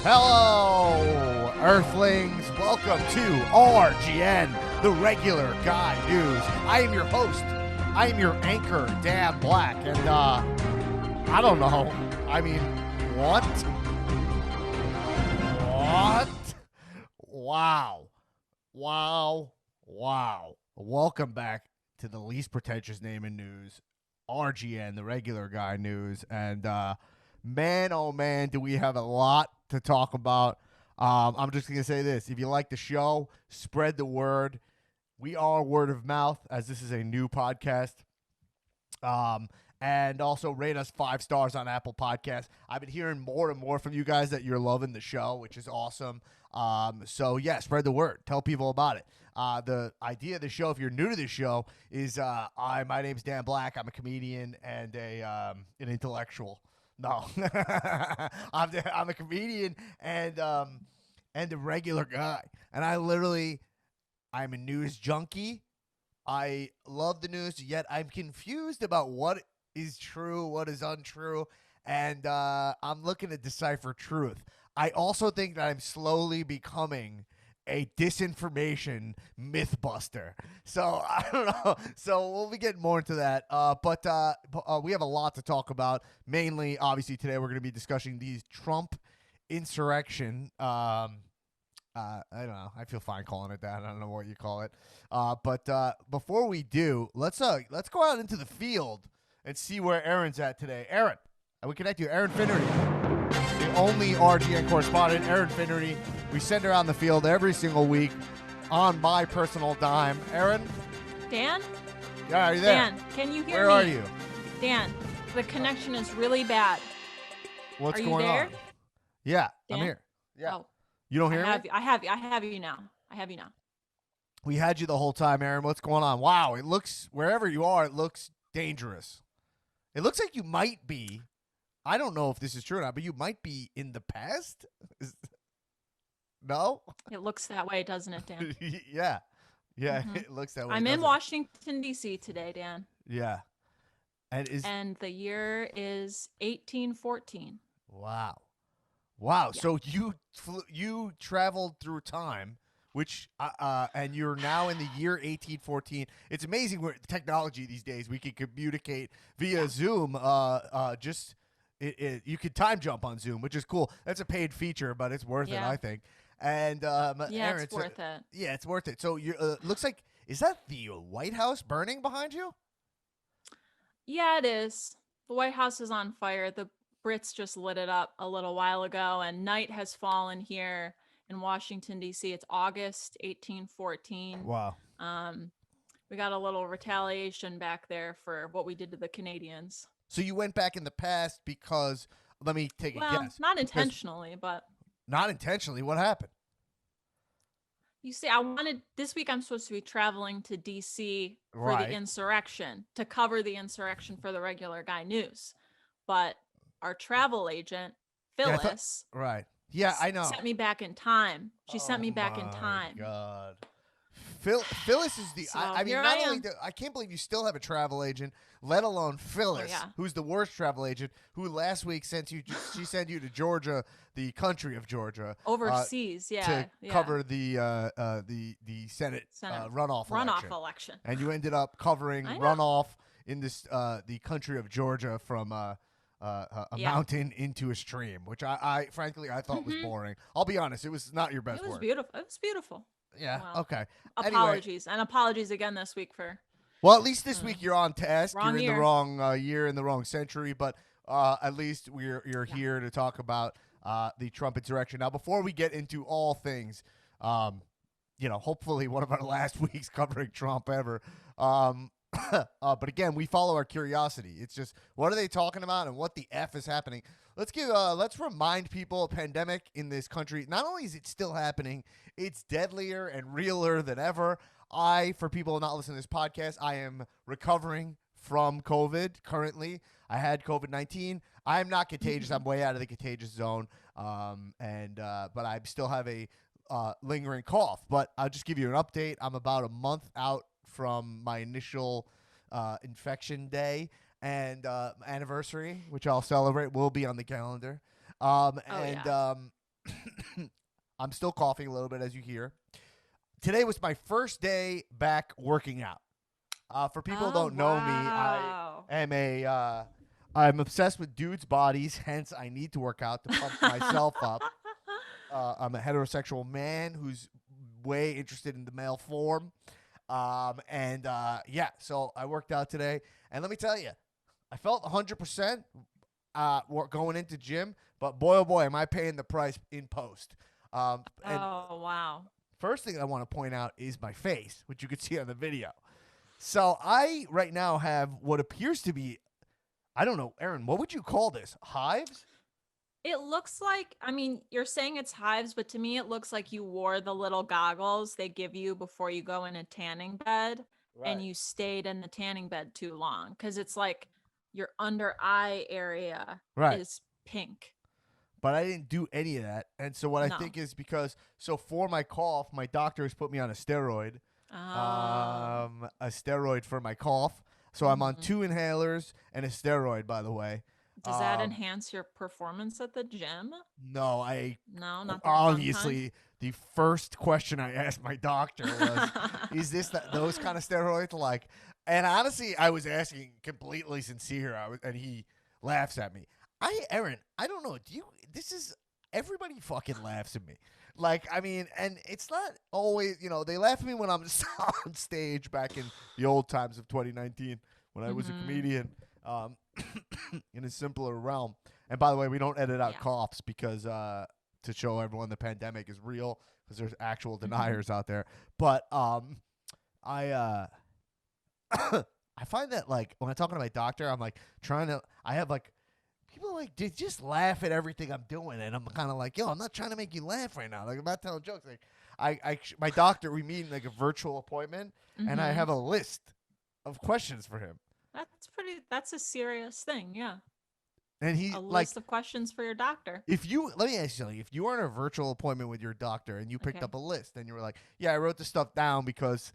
Hello, Earthlings. Welcome to RGN, the regular guy news. I am your host. I am your anchor, Dan Black. And, I don't know. I mean, what? What? Wow. Welcome back to the least pretentious name in news, RGN, the regular guy news. And, man, oh man, do we have a lot to talk about. I'm just going to say this. If you like the show, spread the word. We are word of mouth, as this is a new podcast. And also rate us 5 stars on Apple Podcasts. I've been hearing more and more from you guys that you're loving the show, which is awesome. So, yeah, spread the word. Tell people about it. The idea of the show, if you're new to the show, is my name's Dan Black. I'm a comedian and an intellectual. No, I'm a comedian and a regular guy, and I'm a news junkie. I love the news, yet I'm confused about what is true, what is untrue, and I'm looking to decipher truth. I also think that I'm slowly becoming a disinformation mythbuster. So I don't know. So we'll be getting more into that. But we have a lot to talk about. Mainly, obviously, today we're going to be discussing the Trump insurrection. I don't know. I feel fine calling it that. I don't know what you call it. But before we do, let's go out into the field and see where Aaron's at today. Aaron, we connect you. Aaron Finnerty, the only RGN correspondent. Aaron Finnerty. We send her on the field every single week on my personal dime. Aaron? Dan? Yeah, are you there? Dan, can you hear me? Where are you? Dan, the connection is really bad. What's are going you there? on? Yeah, Dan? I'm here. Yeah. Oh, You don't hear me? I have you now. We had you the whole time, Aaron. What's going on? Wow, it looks, wherever you are, it looks dangerous. It looks like you might be, I don't know if this is true or not, but you might be in the past? No? It looks that way, doesn't it, Dan? Yeah. Mm-hmm. It looks that way. I'm in Washington, D.C. today, Dan. Yeah. And the year is 1814. Wow. Yeah. So you traveled through time, which and you're now in the year 1814. It's amazing where technology these days. We can communicate via Zoom. You could time jump on Zoom, which is cool. That's a paid feature, but it's worth it, I think. And Aaron, it's worth it. Yeah, it's worth it. So you looks like, is that the White House burning behind you? Yeah, it is. The White House is on fire. The Brits just lit it up a little while ago, and night has fallen here in Washington, D.C. It's August 1814. Wow. We got a little retaliation back there for what we did to the Canadians. So you went back in the past because, let me take a guess. Well, not intentionally, but... Not intentionally. What happened? You see, this week I'm supposed to be traveling to D.C. for the insurrection, to cover the insurrection for the regular guy news. But our travel agent, Phyllis... Yeah, I know. Sent me back in time. She sent me back in time. Oh, my God. Phyllis is the... So I can't believe you still have a travel agent, let alone Phyllis, who's the worst travel agent, who last week she sent you to Georgia, the country of Georgia. Overseas, to cover the Senate runoff election. And you ended up covering runoff in this the country of Georgia from... a mountain into a stream, which I frankly thought was boring. I'll be honest, it was not your best work. It was beautiful. Yeah. Well, okay. Apologies and apologies again this week for. Well, at least this week you're on task. You're in year. the wrong year, in the wrong century, but at least you're here to talk about the Trump insurrection. Now, before we get into all things, hopefully one of our last weeks covering Trump ever. But again, we follow our curiosity. It's just, what are they talking about and what the F is happening? Let's remind people, a pandemic in this country, not only is it still happening, it's deadlier and realer than ever. For people not listening to this podcast, I am recovering from COVID currently. I had COVID-19. I'm not contagious. I'm way out of the contagious zone. But I still have a lingering cough. But I'll just give you an update. I'm about a month out from my initial infection day and anniversary, which I'll celebrate, will be on the calendar. I'm still coughing a little bit, as you hear. Today was my first day back working out. For people who Oh, don't know me, wow. I'm obsessed with dudes' bodies. Hence, I need to work out to pump myself up. I'm a heterosexual man who's way interested in the male form. So I worked out today, and let me tell you, I felt 100% going into gym, but boy, oh boy, am I paying the price in post. And Oh, wow. first thing I want to point out is my face, which you can see on the video. So I right now have what appears to be, I don't know, Aaron, what would you call this? Hives? It looks like, I mean, you're saying it's hives, but to me, it looks like you wore the little goggles they give you before you go in a tanning bed and Right. you stayed in the tanning bed too long because it's like your under eye area Right. is pink. But I didn't do any of that. And so what I No. think is because, so for my cough, my doctor has put me on a steroid. Oh. A steroid for my cough. So I'm on Mhm. 2 inhalers and a steroid, by the way. Does that enhance your performance at the gym? No, I No, not the fun kind. obviously the first question I asked my doctor was, "Is this those kind of steroids?" Like, and honestly, I was asking completely sincere. And he laughs at me. Aaron, I don't know. Do you? This is everybody fucking laughs at me. Like, I mean, and it's not always, they laugh at me when I'm on stage back in the old times of 2019 when I was a Mhm. comedian. Um, in a simpler realm. And by the way, we don't edit out Yeah. coughs because to show everyone the pandemic is real because there's actual Mhm. deniers out there. But I I find that like when I'm talking to my doctor, I'm like I have like people like they just laugh at everything I'm doing, and I'm kind of like, yo, I'm not trying to make you laugh right now. Like I'm not telling jokes. Like my doctor, we meet in like a virtual appointment, and I Mhm. have a list of questions for him. That's a serious thing. Yeah. And he A like list of questions for your doctor. let me ask you something. If you were in a virtual appointment with your doctor and you picked Okay. up a list and you were like, "Yeah, I wrote this stuff down because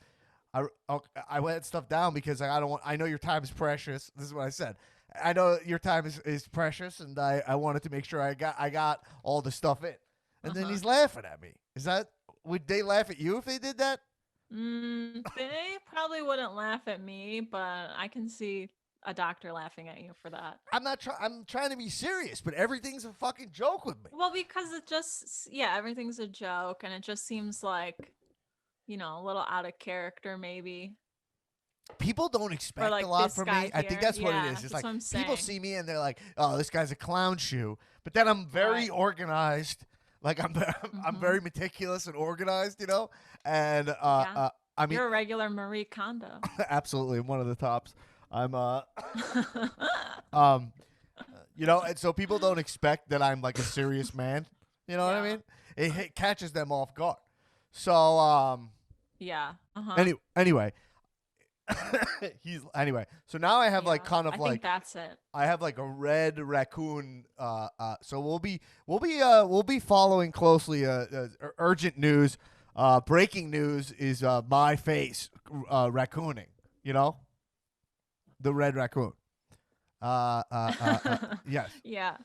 I wrote stuff down because I know your time is precious." This is what I said. I know your time is precious, and I wanted to make sure I got all the stuff in. And then Uh-huh. he's laughing at me. Would they laugh at you if they did that? They probably wouldn't laugh at me, but I can see a doctor laughing at you for that. I'm not trying. I'm trying to be serious, but everything's a fucking joke with me. Well, because yeah, everything's a joke and it just seems like, a little out of character maybe People don't for expect a like lot this from guy me. I think here. that's what it Yeah, is. It's that's like what I'm people saying. see me and they're like, "Oh, this guy's a clown shoe," but then I'm very Right. organized. Like I'm Mhm. very meticulous and organized, And Yeah. I mean, You're a regular Marie Kondo. absolutely one of the tops. I'm um, and so people don't expect that I'm like a serious man. You know what I Yeah. mean? It catches them off guard. So Yeah. Uh-huh. anyway, So now I have like Yeah. kind I of think like that's it. I have like a red raccoon. So we'll be following closely. Urgent news. Breaking news is my face raccooning. You know, the red raccoon. Yes. Yeah.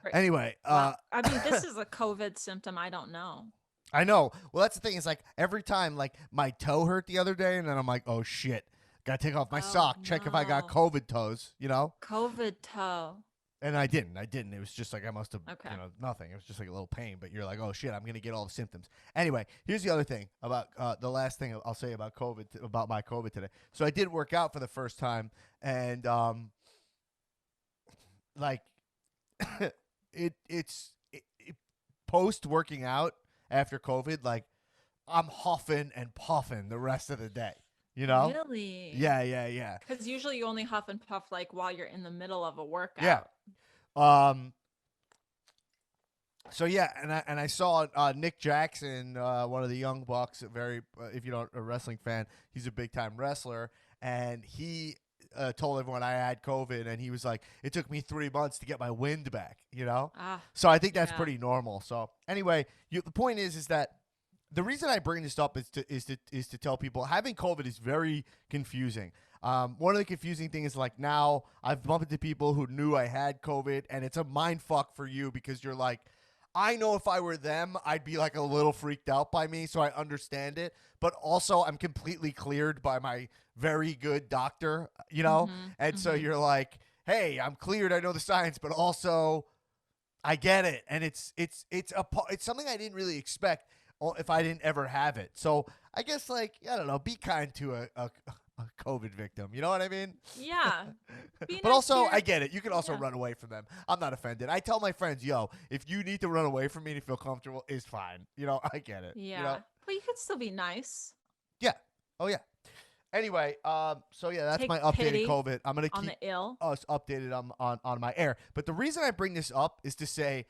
Right. Anyway, Well, I mean, this is a COVID symptom. I don't know. I know. Well, that's the thing. Is like every time, like my toe hurt the other day, and then I'm like, oh shit, gotta take off my Oh sock, check if I got no. COVID toes. COVID toe. And I didn't. It was just like I must have, Okay. nothing. It was just like a little pain. But you're like, oh shit, I'm gonna get all the symptoms. Anyway, here's the other thing about the last thing I'll say about COVID, about my COVID today. So I did work out for the first time, and like it post working out after COVID, like I'm huffing and puffing the rest of the day. You know? Really? Yeah, yeah, yeah, Because usually you only huff and puff like while you're in the middle of a yeah. workout. Um, So yeah, and I saw Nick Jackson, one of the young bucks. If you're not a wrestling fan, he's a big time wrestler, and he told everyone I had COVID, and he was like, "It took me 3 months to get my wind back," Ah, So I think that's yeah. pretty normal. So anyway, the point is that the reason I bring this up is to tell people having COVID is very confusing. One of the confusing things is like now I've bumped into people who knew I had COVID, and it's a mind fuck for you because you're like, I know if I were them, I'd be like a little freaked out by me, so I understand it. But also, I'm completely cleared by my very good doctor, you know? And so you're like, hey, I'm cleared. I know the science, but also I get it. And it's something I didn't really expect if I didn't ever have it. So I guess, like, I don't know, be kind to a COVID victim. You know what I mean? Yeah. Be But nice also, to your- I get it. You can also yeah. run away from them. I'm not offended. I tell my friends, yo, if you need to run away from me to feel comfortable, it's fine. You know, I get it. Yeah. You know? But you could still be nice. Yeah. Oh, yeah. Anyway, so yeah, that's Take my updated pity COVID. I'm gonna on keep the ill. us updated on my air. But the reason I bring this up is to say,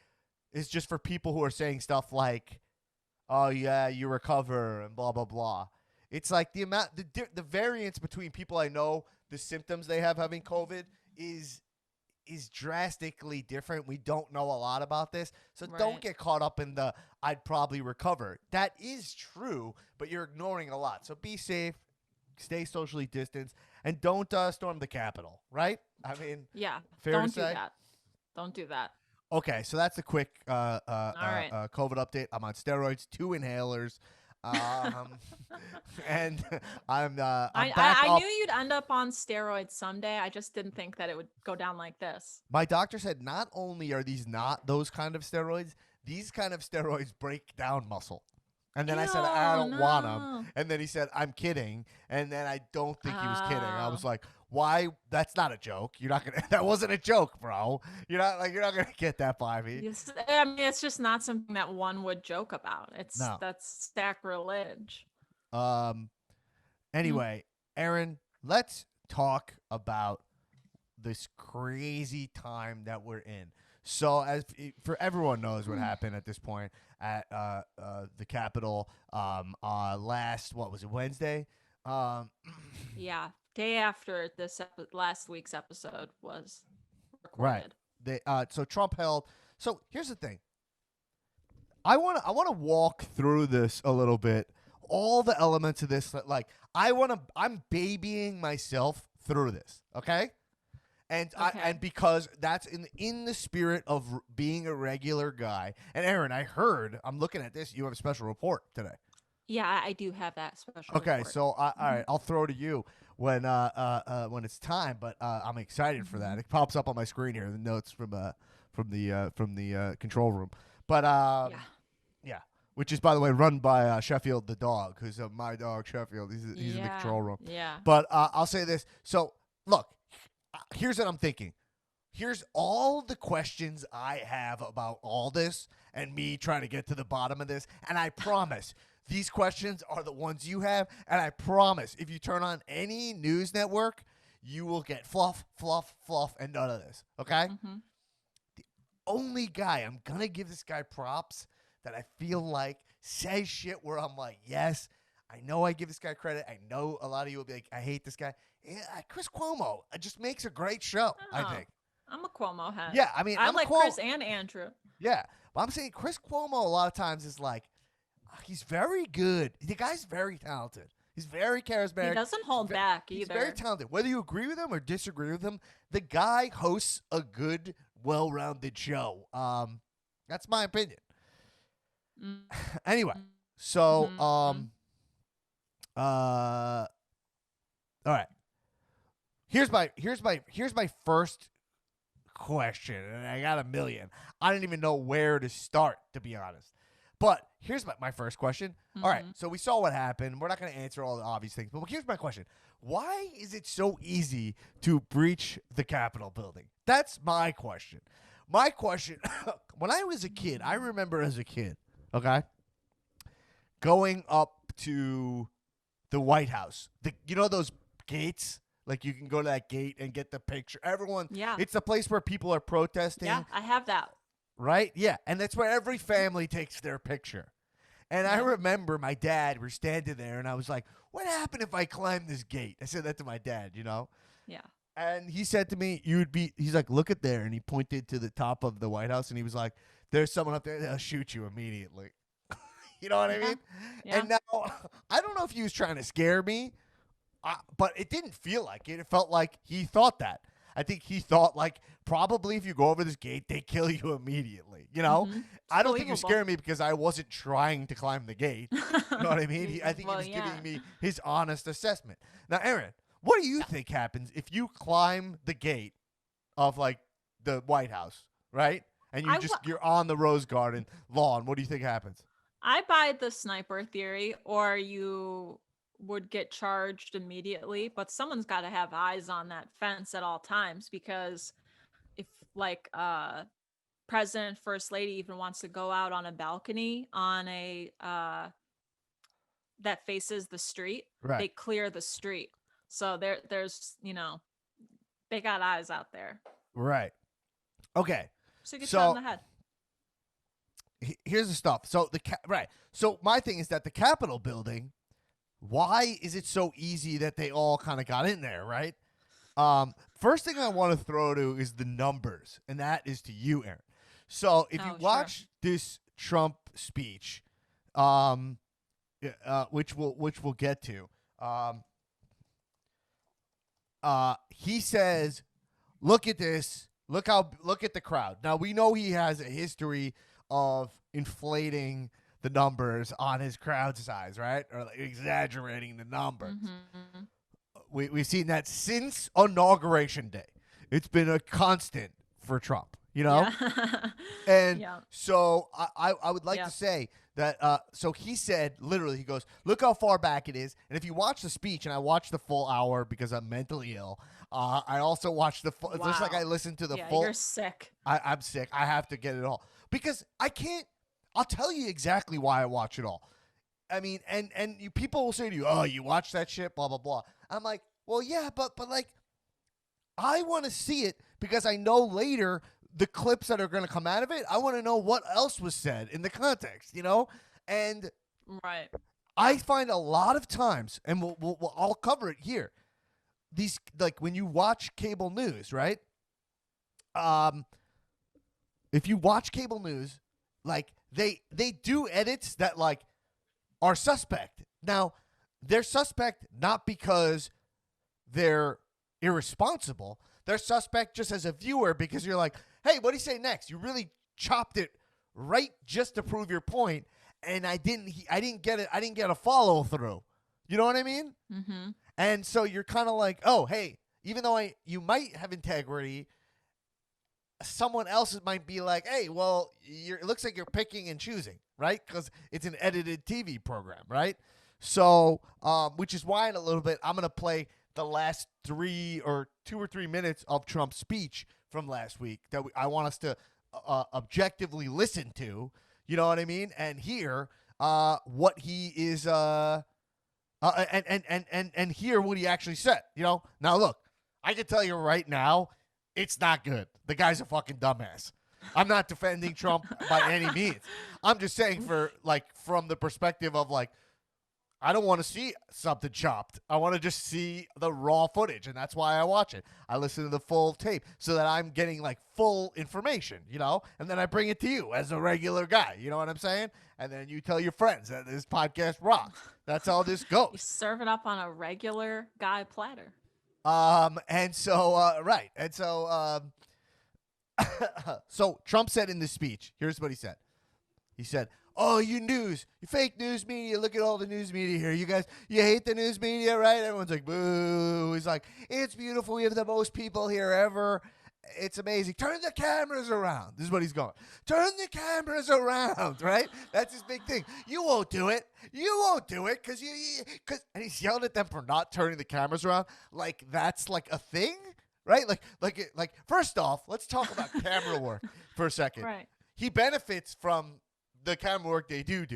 is just for people who are saying stuff like, "Oh yeah, you recover" and blah blah blah. It's like the amount, the variance between people I know, the symptoms they have having COVID is drastically different. We don't know a lot about this, so don't Right. get caught up in the "I'd probably recover." That is true, but you're ignoring a lot. So be safe. Stay socially distanced, and don't storm the Capitol, right? I mean, Yeah. fair Don't to do say? that. Don't do that. Okay, so that's a quick right. COVID update. I'm on steroids, 2 inhalers, and I'm back I up. knew you'd end up on steroids someday. I just didn't think that it would go down like this. My doctor said not only are these not those kind of steroids, these kind of steroids break down muscle. And then I said, I don't want them. And then he said, I'm kidding. And then I don't think he was kidding. I was like, why? That's not a joke. You're not going to, that wasn't a joke, bro. You're not going to get that by me. Yes, I mean, it's just not something that one would joke about. No. That's sacrilege. Anyway, Aaron, let's talk about this crazy time that we're in. So, as for everyone knows what happened at this point at the Capitol last, what was it, Wednesday? Yeah, day after this last week's episode was Right. recorded. So Trump held. So here's the thing. I want to walk through this a little bit. All the elements of this, like I'm babying myself through this. Okay. And Okay. and because that's in the spirit of being a regular guy. And Aaron, I heard, I'm looking at this, you have a special report today. Yeah, I do have that special. Okay, report. so all right, I'll throw to you when it's time. But I'm excited for that. It pops up on my screen here, the notes from the control room. But yeah, which is, by the way, run by Sheffield the dog, who's my dog Sheffield. He's in the control room. Yeah. But I'll say this. So look, here's what I'm thinking. Here's all the questions I have about all this and me trying to get to the bottom of this. And I promise these questions are the ones you have. And I promise if you turn on any news network, you will get fluff, fluff, fluff, and none of this. Okay? Mm-hmm. The only guy, I'm going to give this guy props that I feel like says shit where I'm like, yes, I know I give this guy credit. I know a lot of you will be like, I hate this guy. Yeah, Chris Cuomo just makes a great show, I think. I'm a Cuomo head. Yeah, I mean, I I'm like Chris and Andrew. Yeah, but I'm saying Chris Cuomo a lot of times is like, he's very good. The guy's very talented. He's very charismatic. He doesn't hold back either. He's very talented. Whether you agree with him or disagree with him, the guy hosts a good, well-rounded show. That's my opinion. Anyway, so all right. Here's my first question, and I got a million. I don't even know where to start, to be honest. But here's my first question. All right, so we saw what happened. We're not going to answer all the obvious things, but here's my question. Why is it so easy to breach the Capitol building? That's my question. My question, when I was a kid, I remember as a kid, okay, going up to the White House. You know those gates? Like, you can go to that gate and get the picture. Everyone, yeah, it's the place where people are protesting. Yeah, I have that. Right? Yeah, and that's where every family takes their picture. And I remember my dad, we're standing there, and I was like, what happened if I climb this gate? I said that to my dad, you know? Yeah. And he said to me, he's like, look at there. And he pointed to the top of the White House, and he was like, there's someone up there, they'll shoot you immediately. You know what I mean? Yeah. And now, I don't know if he was trying to scare me, but it didn't feel like it. It felt like he thought that. I think he thought, like, probably if you go over this gate, they kill you immediately. You know? I don't think he was scaring me because I wasn't trying to climb the gate. You know what I mean? I think he was giving me his honest assessment. Now, Aaron, what do you think happens if you climb the gate of like the White House, right? And you're on the Rose Garden lawn. What do you think happens? I buy the sniper theory, or you would get charged immediately, but someone's got to have eyes on that fence at all times, because if like president, first lady even wants to go out on a balcony on a that faces the street, right, they clear the street. So there's they got eyes out there. Right. Okay. So you get shot in the head. Here's the stuff. So right. So my thing is that the Capitol building, why is it so easy that they all kind of got in there, right? First thing I want to throw to is the numbers, and that is to you, Aaron. So if you watch this Trump speech, which we'll get to, he says, "Look at this. Look at the crowd." Now we know he has a history of inflating the numbers on his crowd size, right? Or like exaggerating the numbers. Mm-hmm. We've seen that since Inauguration Day. It's been a constant for Trump, Yeah. And so I would like to say that, so he said, literally, he goes, look how far back it is. And if you watch the speech, and I watched the full hour because I'm mentally ill, I also watched the full, just like I listened to the full. You're sick. I'm sick. I have to get it all. Because I can't, I'll tell you exactly why I watch it all. I mean, and people will say to you, oh, you watch that shit, blah, blah, blah. I'm like, well, yeah, but like, I want to see it because I know later the clips that are going to come out of it, I want to know what else was said in the context, And right. I find a lot of times, and I'll cover it here, these, like when you watch cable news, right? If you watch cable news, like they do edits that like are suspect. Now, they're suspect not because they're irresponsible. They're suspect just as a viewer because you're like, hey, what do you say next? You really chopped it right just to prove your point, and I didn't get it. I didn't get a follow through. You know what I mean? Mm-hmm. And so you're kind of like, oh, hey, even though you might have integrity, someone else might be like, hey, well, it looks like you're picking and choosing, right? Because it's an edited TV program, right? So, which is why in a little bit I'm going to play the last 2 or 3 minutes of Trump's speech from last week that I want us to objectively listen to, you know what I mean? And hear what he is, and hear what he actually said, Now, look, I can tell you right now, it's not good. The guy's a fucking dumbass. I'm not defending Trump by any means. I'm just saying from the perspective of like, I don't want to see something chopped. I want to just see the raw footage, and that's why I watch it. I listen to the full tape so that I'm getting like full information, and then I bring it to you as a regular guy. You know what I'm saying? And then you tell your friends that this podcast rocks. That's how this goes. You serve it up on a regular guy platter. And so, right. And so, so Trump said in this speech, here's what he said. He said, oh, you fake news media, look at all the news media here. You guys, you hate the news media, right? Everyone's like, boo. He's like, it's beautiful. We have the most people here ever. It's amazing. Turn the cameras around. This is what he's going. Turn the cameras around, right? That's his big thing. You won't do it. You won't do it because and he's yelling at them for not turning the cameras around. Like that's like a thing, right? Like first off, let's talk about camera work for a second. Right. He benefits from the camera work they do,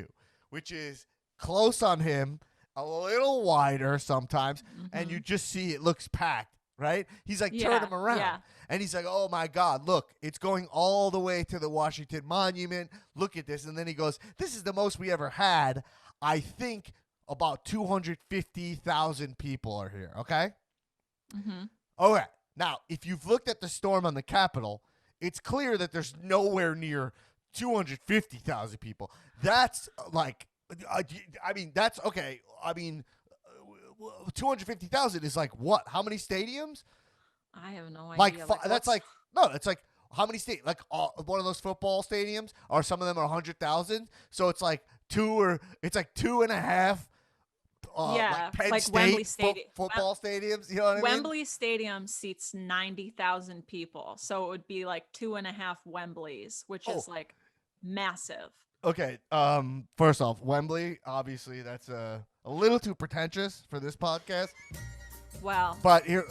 which is close on him, a little wider sometimes, and you just see it looks packed, right? He's like, turn him around. Yeah. And he's like, oh, my God, look, it's going all the way to the Washington Monument. Look at this. And then he goes, this is the most we ever had. I think about 250,000 people are here, okay? Mm-hmm. Okay. Now, if you've looked at the storm on the Capitol, it's clear that there's nowhere near 250,000 people. That's like, I mean, that's okay. I mean, 250,000 is like what? How many stadiums? I have no like idea. that's like, no, it's like how many like one of those football stadiums, or some of them are 100,000. So it's like it's like 2.5 like Yeah, Penn like Wembley State Stadium. football stadiums. You know what I mean? Wembley Stadium seats 90,000 people. So it would be like 2.5 Wembleys, which Oh, is like massive. okay. First off, Wembley. Obviously, that's a little too pretentious for this podcast. Well, But here,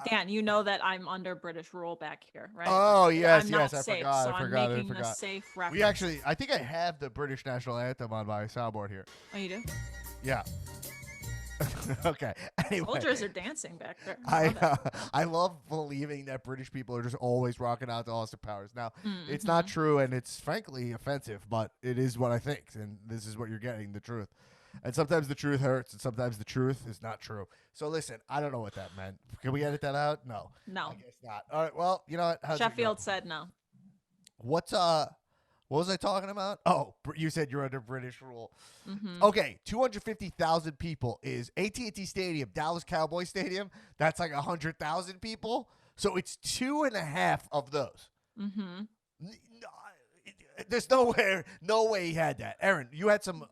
Dan, you know that I'm under British rule back here, right? oh yes, I'm yes, not I safe, forgot, so I I'm forgot, I making a forgot. safe reference. We actually, I think I have the British national anthem on my soundboard here. Oh, you do? Yeah. Okay. Anyway, Soldiers are dancing back there. I love believing that British people are just always rocking out to Austin Powers. Now, Mm-hmm. it's not true, and it's frankly offensive, but it is what I think, and this is what you're getting, the truth. And sometimes the truth hurts, and sometimes the truth is not true. So listen, I don't know what that meant. Can we edit that out? No. No. I guess not. All right. Well, you know what? How's it go? Sheffield said no. What's what was I talking about? Oh, you said you're under British rule. Mm-hmm. Okay, 250,000 people is AT&T Stadium, Dallas Cowboy Stadium. That's like 100,000 people. So it's 2.5 of those. Mm-hmm. There's no way he had that. Aaron, you had some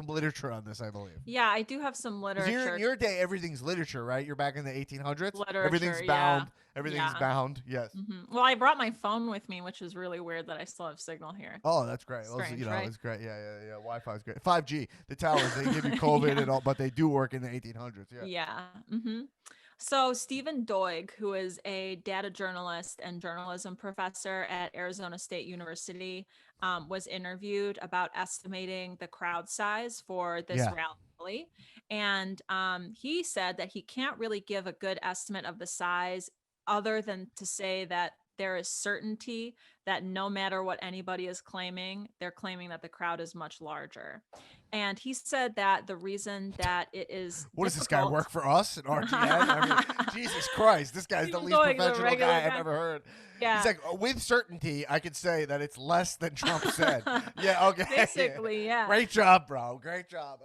literature on this, I believe. Yeah, I do have some literature. In your day, everything's literature, right? You're back in the 1800s. Literature, everything's bound. yeah. Everything's Yeah. bound. Yes. Mm-hmm. Well, I brought my phone with me, which is really weird that I still have signal here. Oh, that's great. Strange, right? It's great. Yeah. Wi-Fi's great. 5G. The towers, they give you COVID and all, but they do work in the 1800s. Yeah. Yeah. Mm-hmm. So Stephen Doig, who is a data journalist and journalism professor at Arizona State University, was interviewed about estimating the crowd size for this rally. And he said that he can't really give a good estimate of the size other than to say that there is certainty that no matter what anybody is claiming, they're claiming that the crowd is much larger. And he said that the reason that it is what does this guy work for us at RGN? I mean, Jesus Christ, this guy's the least professional guy I've ever heard. Yeah. He's like, with certainty, I could say that it's less than Trump said. Yeah, okay. Basically, yeah. Great job, bro. Great job.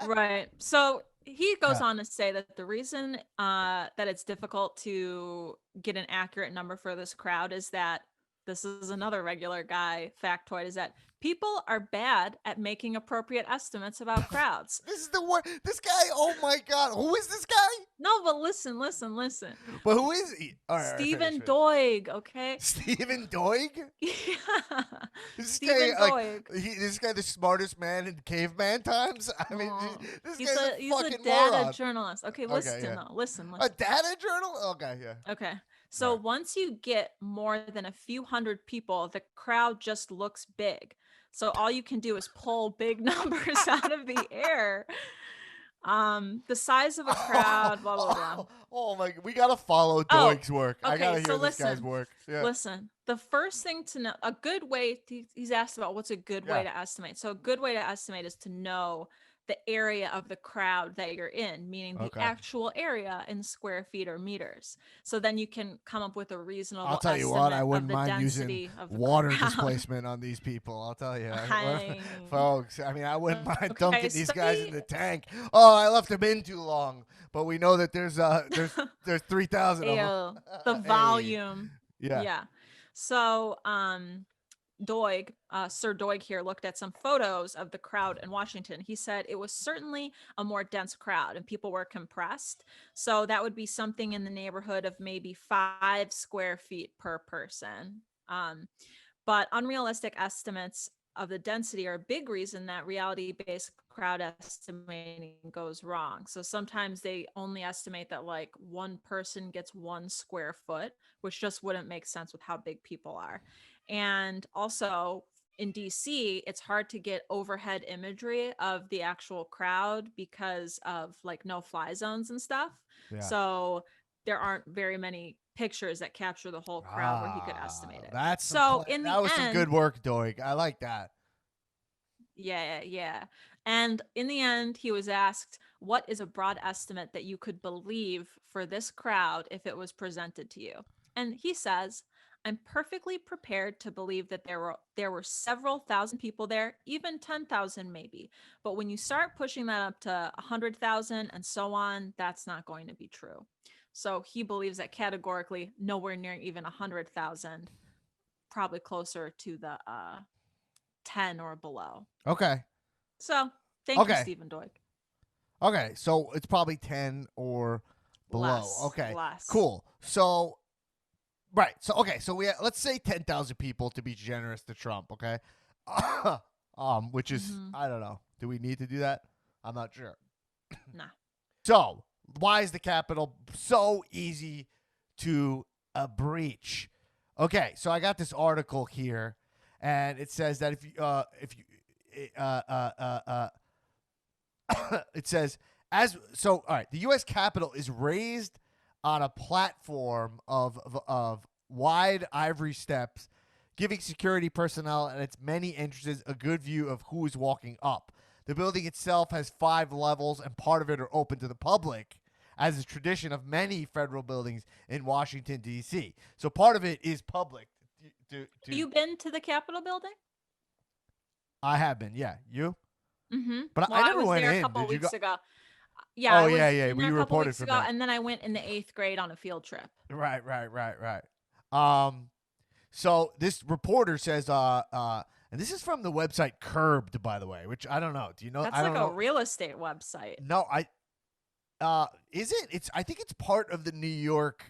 Right. So he goes on to say that the reason that it's difficult to get an accurate number for this crowd is that this is another regular guy factoid, is that people are bad at making appropriate estimates about crowds. This is the one. This guy, oh my God. Who is this guy? No, but listen. But who is he? All right, Stephen Doig, okay? Stephen Doig? Yeah. Stephen Doig. This guy the smartest man in caveman times? I mean, this he's guy's a fucking data moron. journalist. Okay, Okay, listen, yeah. though. Listen. A data journal? Okay, yeah. Okay. So Right. once you get more than a few hundred people, the crowd just looks big. So all you can do is pull big numbers out of the air. The size of a crowd, blah, blah, blah. Oh my, we gotta follow Doig's work. I gotta hear this guy's work. Yeah. Listen, the first thing to know, a good way, he's asked about what's a good way to estimate. So a good way to estimate is to know the area of the crowd that you're in, meaning the actual area in square feet or meters. So then you can come up with a reasonable I'll tell you what, I wouldn't mind using water crowd. displacement on these people. I'll tell you, Hi. folks. I mean, I wouldn't mind dumping these guys in the tank. Oh, I left them in too long. But we know that there's 3,000 of them. The volume. Yeah. Yeah. So, Doig, Sir Doig here looked at some photos of the crowd in Washington. He said it was certainly a more dense crowd and people were compressed. So that would be something in the neighborhood of maybe 5 square feet per person. But unrealistic estimates of the density are a big reason that reality-based crowd estimating goes wrong. So sometimes they only estimate that like one person gets 1 square foot, which just wouldn't make sense with how big people are. And also in DC, it's hard to get overhead imagery of the actual crowd because of like no-fly zones and stuff. Yeah. So there aren't very many pictures that capture the whole crowd where he could estimate it. That was some good work, Doig. I like that. Yeah. And in the end, he was asked, what is a broad estimate that you could believe for this crowd if it was presented to you? And he says, I'm perfectly prepared to believe that there were several thousand people there, even 10,000 maybe. But when you start pushing that up to 100,000 and so on, that's not going to be true. So he believes that categorically nowhere near even 100,000, probably closer to the 10 or below. Okay. So thank you, Stephen Doig. Okay, so it's probably 10 or below. Less. Cool. So, right. So, so let's say 10,000 people to be generous to Trump, okay? Which is, I don't know. Do we need to do that? I'm not sure. Nah. So, why is the Capitol so easy to breach? Okay, so I got this article here, and it says that it says all right, the U.S. Capitol is raised on a platform of wide ivory steps, giving security personnel and its many entrances a good view of who is walking up. The building itself has 5 levels, and part of it are open to the public, as is tradition of many federal buildings in Washington, D.C. So part of it is public. Have you been to the Capitol building? I have been, yeah. You? Mm-hmm. But well, I never was went there in. a couple Did you weeks go? ago. Yeah. Oh, I was yeah. in there You a couple reported weeks from ago, that. and then I went in the 8th grade on a field trip. Right. So this reporter says, and this is from the website Curbed, by the way, which I don't know. Do you know? That's I like don't know. A real estate website. No, is it? I think it's part of the New York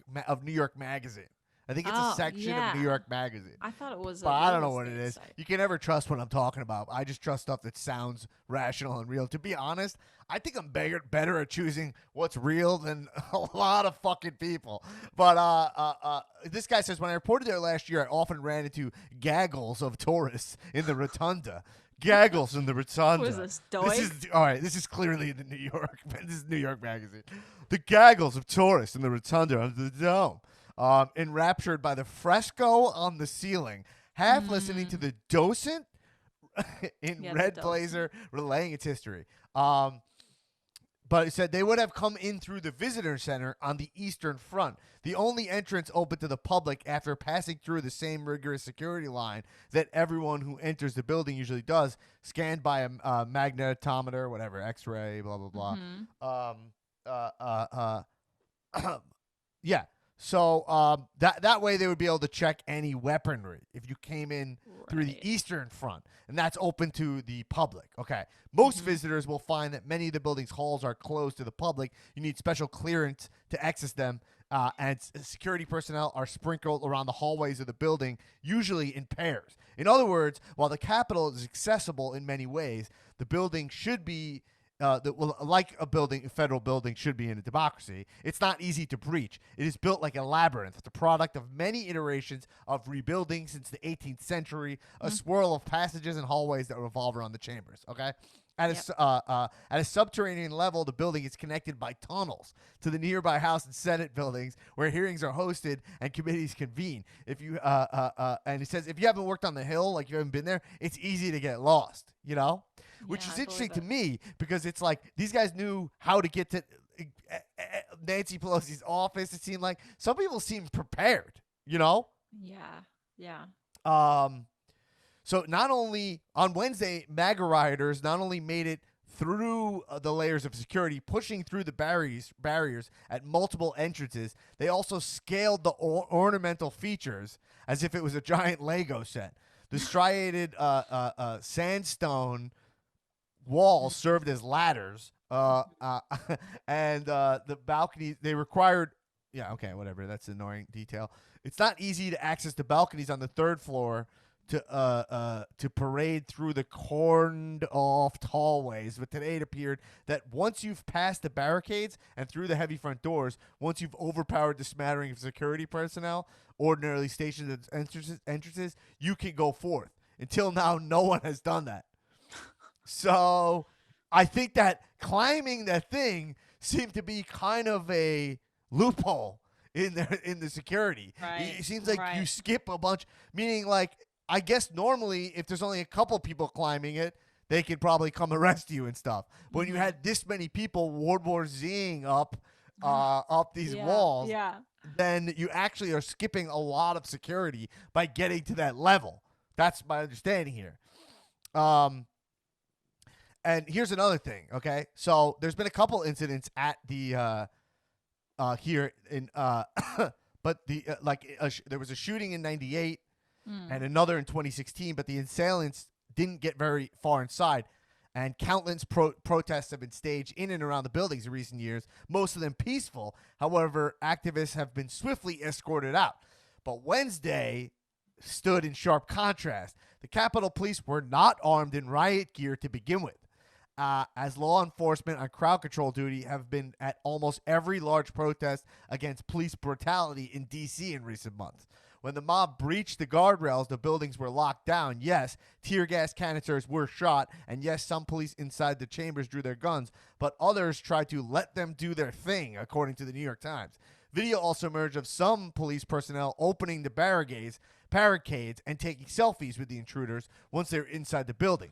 Magazine. I think it's a section of New York Magazine. I thought it was but I don't know what it is. Site. You can never trust what I'm talking about. I just trust stuff that sounds rational and real. To be honest, I think I'm better at choosing what's real than a lot of fucking people. But this guy says, when I reported there last year, I often ran into gaggles of tourists in the rotunda. Gaggles in the rotunda. Who is this, Doig? All right, this is clearly the New York. This is New York Magazine. The gaggles of tourists in the rotunda under the dome. Enraptured by the fresco on the ceiling, half listening to the docent in red blazer relaying its history. But it said they would have come in through the visitor center on the eastern front, the only entrance open to the public after passing through the same rigorous security line that everyone who enters the building usually does, scanned by a magnetometer, whatever, X-ray, blah, blah, blah. Yeah. So that way they would be able to check any weaponry if you came in through the eastern front, and that's open to the public. Okay. Most visitors will find that many of the building's halls are closed to the public. You need special clearance to access them, and security personnel are sprinkled around the hallways of the building, usually in pairs. In other words, while the Capitol is accessible in many ways, the building should be like a federal building should be in a democracy. It's not easy to breach. It is built like a labyrinth, the product of many iterations of rebuilding since the 18th century, a swirl of passages and hallways that revolve around the chambers. Okay. At a subterranean level, the building is connected by tunnels to the nearby House and Senate buildings, where hearings are hosted and committees convene. If you and it says if you haven't worked on the Hill, like you haven't been there, it's easy to get lost. You know, which is interesting to me because it's like these guys knew how to get to Nancy Pelosi's office. It seemed like some people seemed prepared. You know? Yeah. So not only on Wednesday, MAGA rioters not only made it through the layers of security, pushing through the barriers at multiple entrances, they also scaled the ornamental features as if it was a giant Lego set. The striated sandstone walls served as ladders, and the balconies, they required... Yeah, okay, whatever. That's an annoying detail. It's not easy to access the balconies on the 3rd floor to parade through the cordoned-off hallways. But today it appeared that once you've passed the barricades and through the heavy front doors, once you've overpowered the smattering of security personnel ordinarily stationed at entrances, you can go forth. Until now, no one has done that. So I think that climbing that thing seemed to be kind of a loophole in the security. Right. It seems like you skip a bunch, meaning like, I guess normally if there's only a couple people climbing it, they could probably come arrest you and stuff. But when you had this many people World War Z-ing up these walls, then you actually are skipping a lot of security by getting to that level. That's my understanding here. And here's another thing, okay? So there's been a couple incidents at the here in but there was a shooting in 98 and another in 2016, but the assailants didn't get very far inside. And countless protests have been staged in and around the buildings in recent years, most of them peaceful. However, activists have been swiftly escorted out. But Wednesday stood in sharp contrast. The Capitol Police were not armed in riot gear to begin with, as law enforcement on crowd control duty have been at almost every large protest against police brutality in D.C. in recent months. When the mob breached the guardrails, the buildings were locked down. Yes, tear gas canisters were shot, and yes, some police inside the chambers drew their guns, but others tried to let them do their thing, according to the New York Times. Video also emerged of some police personnel opening the barricades and taking selfies with the intruders once they were inside the building.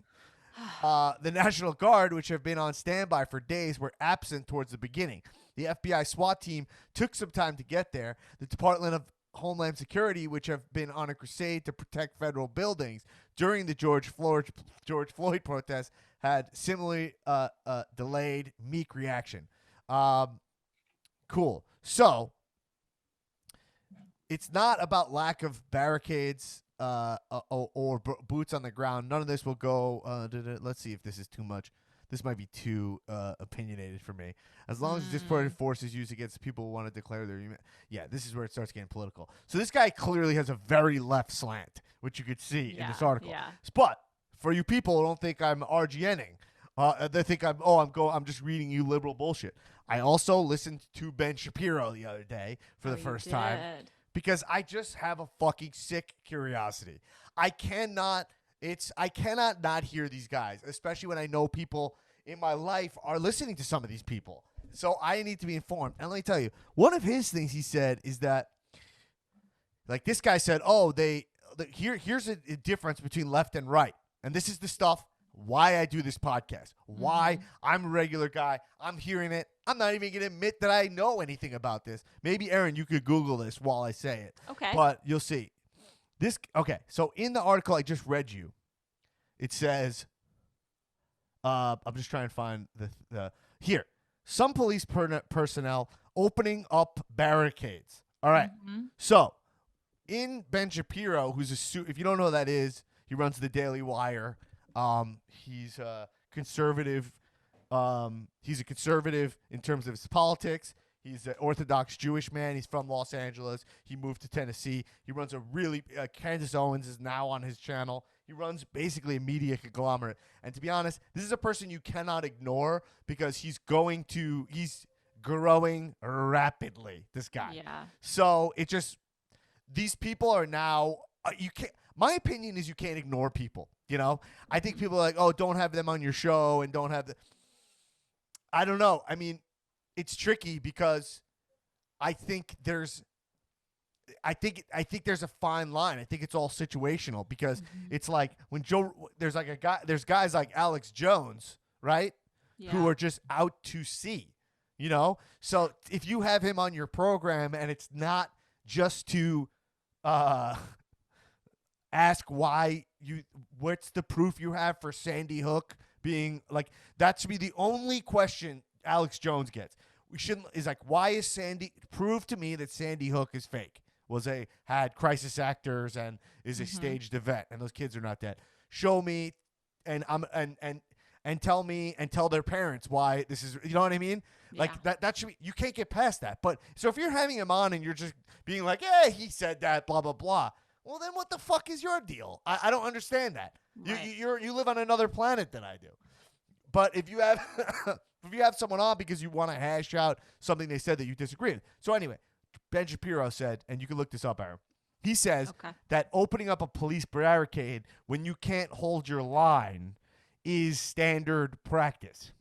The National Guard, which have been on standby for days, were absent towards the beginning. The FBI SWAT team took some time to get there. The Department of Homeland Security, which have been on a crusade to protect federal buildings during the George Floyd protests, had similarly delayed, meek reaction. Cool. So it's not about lack of barricades or boots on the ground. None of this will go. Let's see if this is too much. This might be too opinionated for me. As long as disproportionate force is used against people who want to declare their... Yeah, this is where it starts getting political. So this guy clearly has a very left slant, which you could see in this article. Yeah. But for you people who don't think I'm RGNing, they think I'm just reading you liberal bullshit. I also listened to Ben Shapiro the other day for the first time because I just have a fucking sick curiosity. I cannot not hear these guys, especially when I know people in my life are listening to some of these people. So I need to be informed. And let me tell you, one of his things he said is that, like, this guy said, here's a difference between left and right. And this is the stuff why I do this podcast, why I'm a regular guy. I'm hearing it. I'm not even going to admit that I know anything about this. Maybe, Aaron, you could Google this while I say it. Okay. But you'll see. So in the article I just read you, it says, I'm just trying to find the here. Some police personnel opening up barricades. All right. So in Ben Shapiro, who's if you don't know who that is, he runs the Daily Wire. He's a conservative. He's a conservative in terms of his politics. He's an Orthodox Jewish man. He's from Los Angeles. He moved to Tennessee. He runs a really Candace Owens is now on his channel. He runs basically a media conglomerate. And to be honest, this is a person you cannot ignore because he's growing rapidly, this guy. Yeah. So it just, these people are now, you can't, my opinion is you can't ignore people, you know? I think people are like, oh, don't have them on your show and don't have I don't know. I mean, it's tricky because I think there's a fine line. I think it's all situational because it's like when there's guys like Alex Jones, right? Yeah. Who are just out to sea, you know? So if you have him on your program and it's not just to ask what's the proof you have for Sandy Hook being like, that should be the only question Alex Jones gets. Why is prove to me that Sandy Hook is fake? Had crisis actors and is a staged event and those kids are not dead. Show me and tell me and tell their parents why this is, you know what I mean? Yeah. Like that should be, you can't get past that. But so if you're having him on and you're just being like, yeah, he said that, blah, blah, blah. Well, then what the fuck is your deal? I don't understand that. Right. You live on another planet than I do. But if you have if you have someone on because you want to hash out something they said that you disagree with. So anyway, Ben Shapiro said, and you can look this up, Aaron. He says that opening up a police barricade when you can't hold your line is standard practice.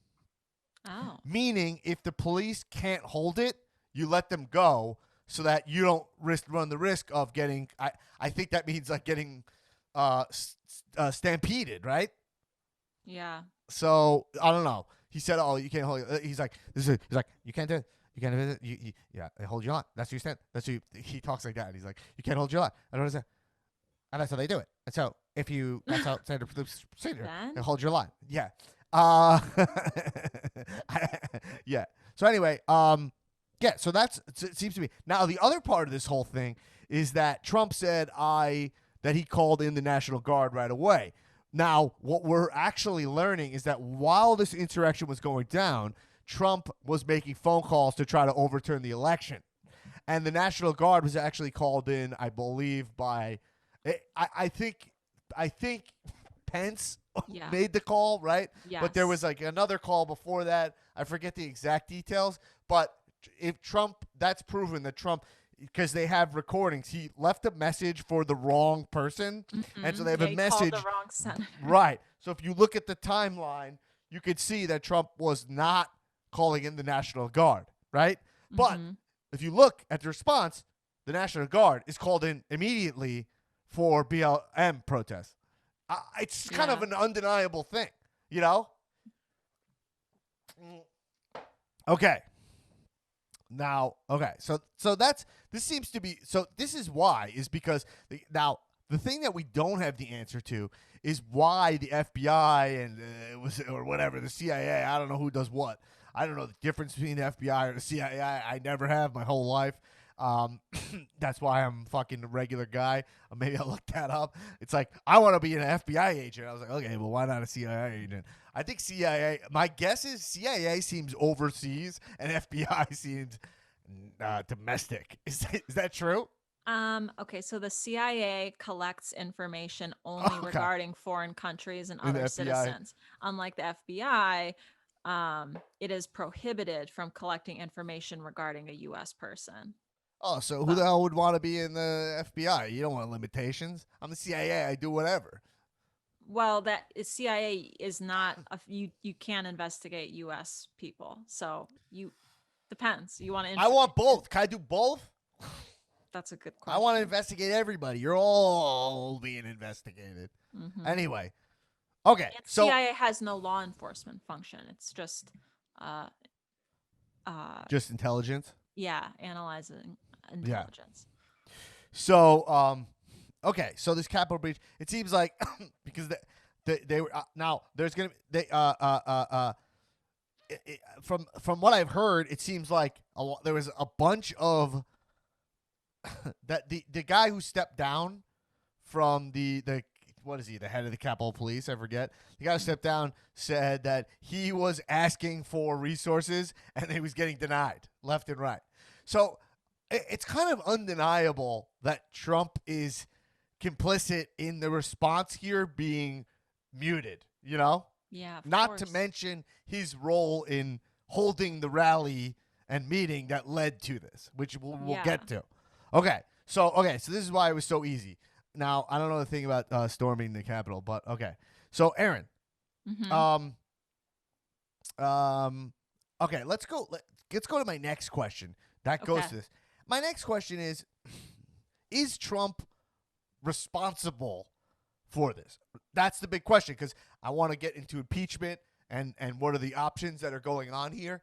Oh. Meaning, if the police can't hold it, you let them go so that you don't run the risk of getting. I think that means like getting stampeded, right? Yeah. So I don't know. He said, "Oh, you can't hold it." He's like, He's like, you can't do it. You can't do it. Yeah, hold your line. That's your stand. He talks like that. And he's like, you can't hold your line. I don't understand. And that's how they do it. And so that's how standard procedure. And hold your line. Yeah. Yeah. So anyway, Yeah, so it seems to me. Now, the other part of this whole thing is that Trump said that he called in the National Guard right away. Now, what we're actually learning is that while this insurrection was going down, Trump was making phone calls to try to overturn the election. And the National Guard was actually called in, I believe, by I think Pence made the call, right? Yes. But there was like another call before that. I forget the exact details, but if Trump, that's proven that Trump, because they have recordings, he left a message for the wrong person, and so they have a message. He called the wrong senator. Right. So if you look at the timeline, you could see that Trump was not calling in the National Guard, right? But if you look at the response, the National Guard is called in immediately for BLM protests. It's kind of an undeniable thing, you know? Okay. Now, okay. So this seems to be, so this is why, is because now the thing that we don't have the answer to is why the FBI and or whatever, the CIA, I don't know who does what. I don't know the difference between the FBI or the CIA. I never have my whole life. That's why I'm fucking a regular guy. Maybe I'll look that up. It's like, I want to be an FBI agent. I was like, okay, well, why not a CIA agent? I think CIA, my guess is CIA seems overseas and FBI seems domestic. Is that true? Okay, so the CIA collects information only regarding foreign countries and other citizens. Unlike the FBI, it is prohibited from collecting information regarding a U.S. person. Oh, so who the hell would want to be in the FBI? You don't want limitations. I'm the CIA. I do whatever. Well, that CIA is not you can't investigate U.S. people. So depends. You want to? I want both. Can I do both? That's a good question. I want to investigate everybody. You're all being investigated. Anyway, okay. And CIA has no law enforcement function. It's just intelligence. Yeah, analyzing intelligence. Yeah. So, okay. So this Capitol breach, it seems like because they were now there's gonna from what I've heard, it seems like there was a bunch of that the guy who stepped down from the what is he, the head of the Capitol Police? I forget. The guy who stepped down said that he was asking for resources and he was getting denied left and right. So it's kind of undeniable that Trump is complicit in the response here being muted, you know? Yeah, of Not course. to mention his role in holding the rally and meeting that led to this, which we'll get to. Okay, so this is why it was so easy. Now, I don't know the thing about storming the Capitol, but okay. So, Aaron, okay, let's go to my next question. That goes to this. My next question is Trump responsible for this? That's the big question, because I want to get into impeachment and what are the options that are going on here.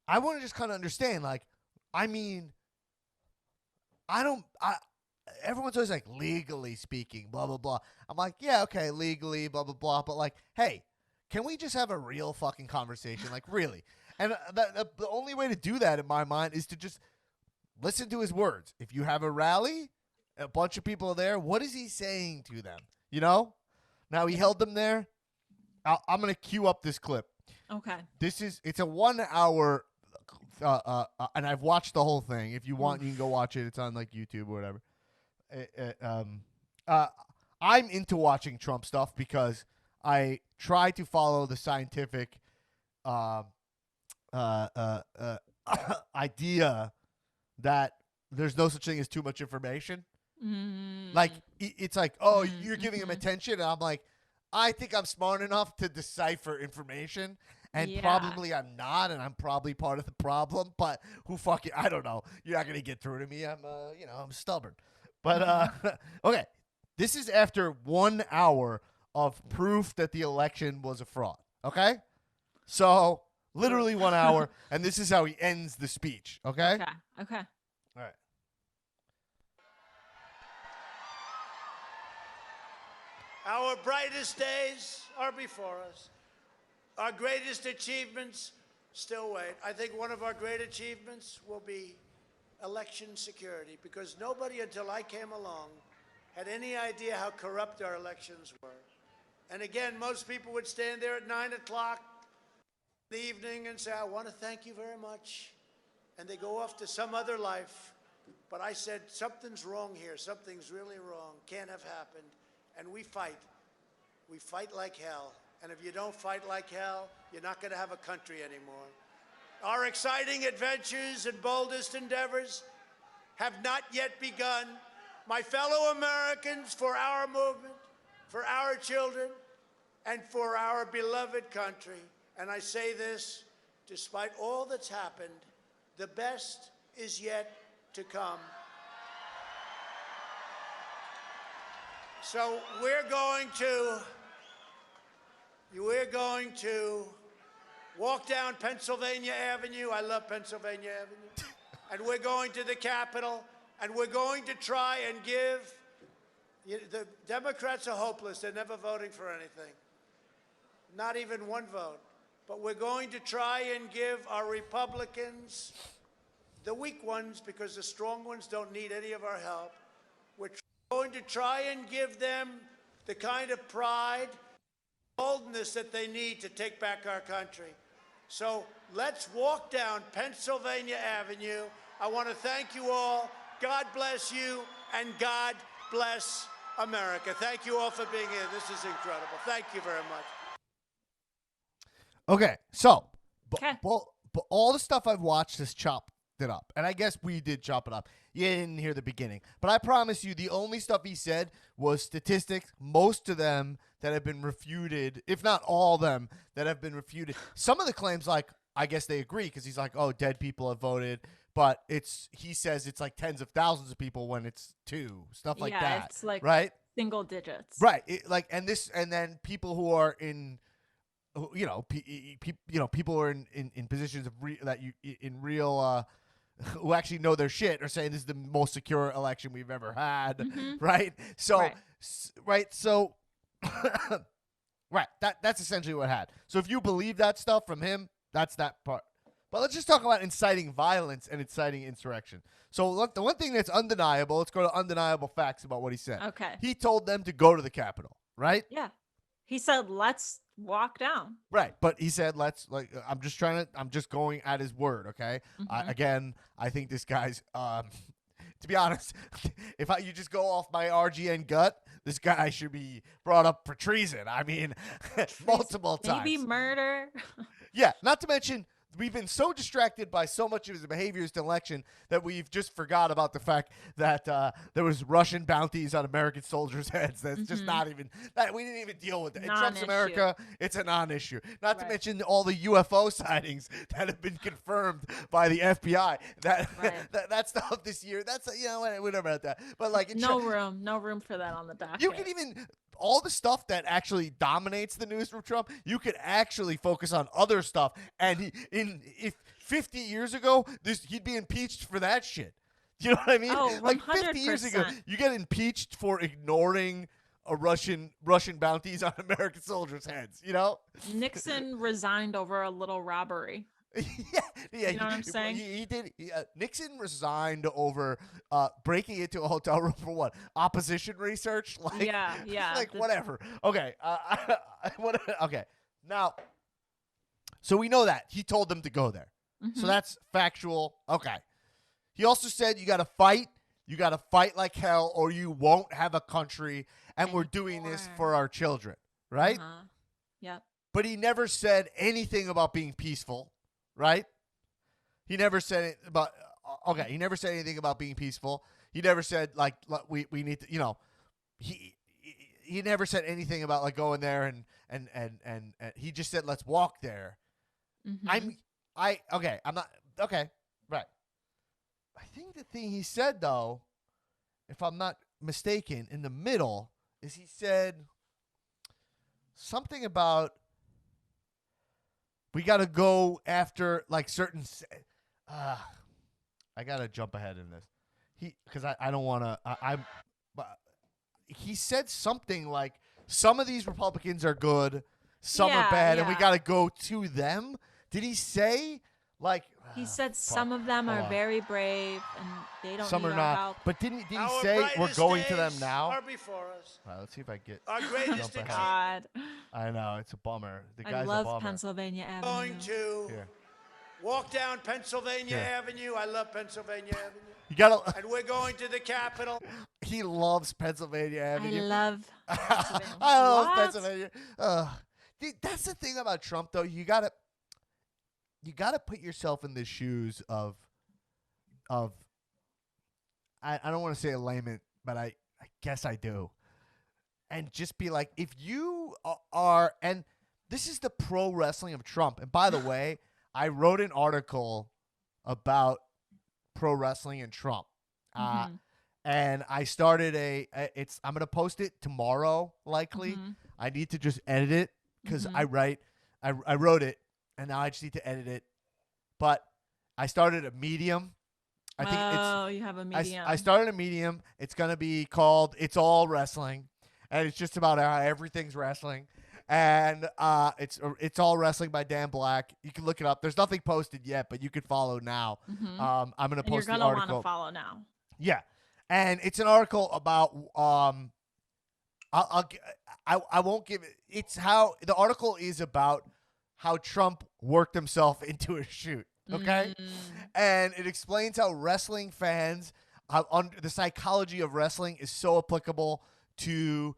I want to just kind of understand, like, I mean, everyone's always like, legally speaking, blah, blah, blah. I'm like, yeah, okay, legally, blah, blah, blah. But like, hey, can we just have a real fucking conversation? Like, really? And the only way to do that in my mind is to just listen to his words. If you have a rally, a bunch of people are there, what is he saying to them? You know? Now, he held them there. I'm going to cue up this clip. Okay. It's a 1 hour, and I've watched the whole thing. If you want, you can go watch it. It's on like YouTube or whatever. I'm into watching Trump stuff because I try to follow the scientific idea that there's no such thing as too much information. Like, it's like, oh, you're giving him attention, and I'm like, I think I'm smart enough to decipher information, and probably I'm not, and I'm probably part of the problem, but I don't know. You're not going to get through to me. I'm stubborn. But, okay, this is after 1 hour of proof that the election was a fraud, okay? So, literally 1 hour, and this is how he ends the speech, okay? Okay. All right. Our brightest days are before us. Our greatest achievements still wait. I think one of our great achievements will be election security, because nobody until I came along had any idea how corrupt our elections were. And again, most people would stand there at 9 o'clock in the evening and say, I want to thank you very much. And they go off to some other life. But I said, something's wrong here. Something's really wrong. Can't have happened. And we fight. We fight like hell. And if you don't fight like hell, you're not going to have a country anymore. Our exciting adventures and boldest endeavors have not yet begun. My fellow Americans, for our movement, for our children, and for our beloved country, and I say this despite all that's happened, the best is yet to come. So we're going to walk down Pennsylvania Avenue. I love Pennsylvania Avenue. And we're going to the Capitol, and we're going to try and give. The Democrats are hopeless. They're never voting for anything. Not even one vote. But we're going to try and give our Republicans, the weak ones, because the strong ones don't need any of our help. We're going to try and give them the kind of pride, boldness that they need to take back our country. So let's walk down Pennsylvania Avenue. I want to thank you all. God bless you, and God bless America. Thank you all for being here. This is incredible. Thank you very much. Okay, so Okay. but all the stuff I've watched has chopped it up, and I guess we did chop it up. You didn't hear the beginning, but I promise you, the only stuff he said was statistics. Most of them that have been refuted, if not all of them that have been refuted. Some of the claims, like, I guess they agree, because he's like, oh, dead people have voted, but he says it's like tens of thousands of people when it's two, stuff like that. Yeah, it's like right, single digits. right, and then people who are in. People are in positions of real who actually know their shit are saying this is the most secure election we've ever had, right? So, right. So, right. That's essentially what had. So if you believe that stuff from him, that's that part. But let's just talk about inciting violence and inciting insurrection. So look, the one thing that's undeniable, let's go to undeniable facts about what he said. Okay. He told them to go to the Capitol, right? Yeah. He said, let's walk down. Right. But he said, I'm just going at his word. Okay. I think this guy's, to be honest, if you just go off my RGN gut, this guy should be brought up for treason. I mean, multiple times. Maybe murder. Yeah. Not to mention, we've been so distracted by so much of his behaviors to election that we've just forgot about the fact that there was Russian bounties on American soldiers' heads. That's just not even that. We didn't even deal with it. In Trump's America, it's a non-issue. Not to mention all the UFO sightings that have been confirmed by the FBI. That stuff this year. That's whatever about that. But like, no room for that on the docket. You can even. All the stuff that actually dominates the news from Trump, you could actually focus on other stuff. And if 50 years ago, he'd be impeached for that shit. Do you know what I mean? Oh, 100%. Like 50 years ago, you get impeached for ignoring a Russian bounties on American soldiers' heads. You know, Nixon resigned over a little robbery. yeah. You know what I'm saying? He did. Nixon resigned over breaking into a hotel room for what? Opposition research? Like, yeah. Like whatever. Okay. Okay. Now, so we know that he told them to go there. So that's factual. Okay. He also said you got to fight. You got to fight like hell, or you won't have a country. And we're doing this for our children, right? Yep. But he never said anything about being peaceful. Right? He never said it about. Okay, he never said anything about being peaceful. He never said like we need to. He never said anything about like going there and he just said let's walk there. I'm not okay. Right. I think the thing he said though, if I'm not mistaken, in the middle is he said something about. We got to go after like certain. I got to jump ahead in this. Because I don't want to. He said something like some of these Republicans are good, some are bad, and we got to go to them Did he say like? He said some of them are very brave and they don't Some need are our not. help. But did he Our say we're brightest going to them days now? are before us. All right, let's see if I get. Our greatest jump ahead. achievement. God, I know it's a bummer. The I guy's a love bummer. Pennsylvania Avenue. Going to Here. walk down Pennsylvania Here. Avenue. I love Pennsylvania Avenue. You gotta. And we're going to the Capitol. He loves Pennsylvania I Avenue. love Pennsylvania. I love What? Pennsylvania. Dude, that's the thing about Trump, though. You gotta put yourself in the shoes of. I don't want to say a layman, but I guess I do. And just be like, if you are, and this is the pro wrestling of Trump. And by the way, I wrote an article about pro wrestling and Trump. And I started I'm going to post it tomorrow, likely. I need to just edit it because I wrote it and now I just need to edit it. But I started a Medium. I think you have a Medium. I started a Medium. It's going to be called It's All Wrestling. And it's just about how everything's wrestling. And it's All Wrestling by Dan Black. You can look it up. There's nothing posted yet, but you can follow now. I'm going to post the article. You're going to want to follow now. Yeah. And it's an article about I won't give it. It's how the article is about how Trump worked himself into a shoot. Okay. And it explains how wrestling fans, the psychology of wrestling is so applicable to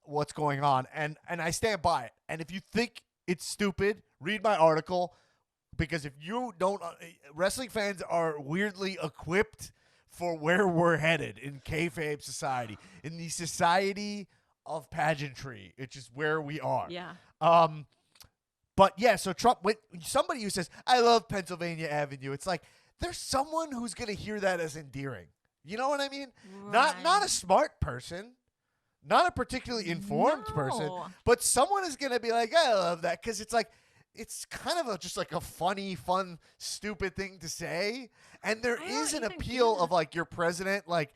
what's going on. And I stand by it. And if you think it's stupid, read my article, because if you don't, wrestling fans are weirdly equipped for where we're headed in kayfabe society, in the society of pageantry, which is where we are. Yeah. But yeah, so Trump, when somebody who says, I love Pennsylvania Avenue, it's like, there's someone who's going to hear that as endearing. You know what I mean? Right. Not a smart person, not a particularly informed person, but someone is going to be like, I love that, because it's like, it's kind of just like a funny, fun, stupid thing to say. And there is an appeal of like your president, like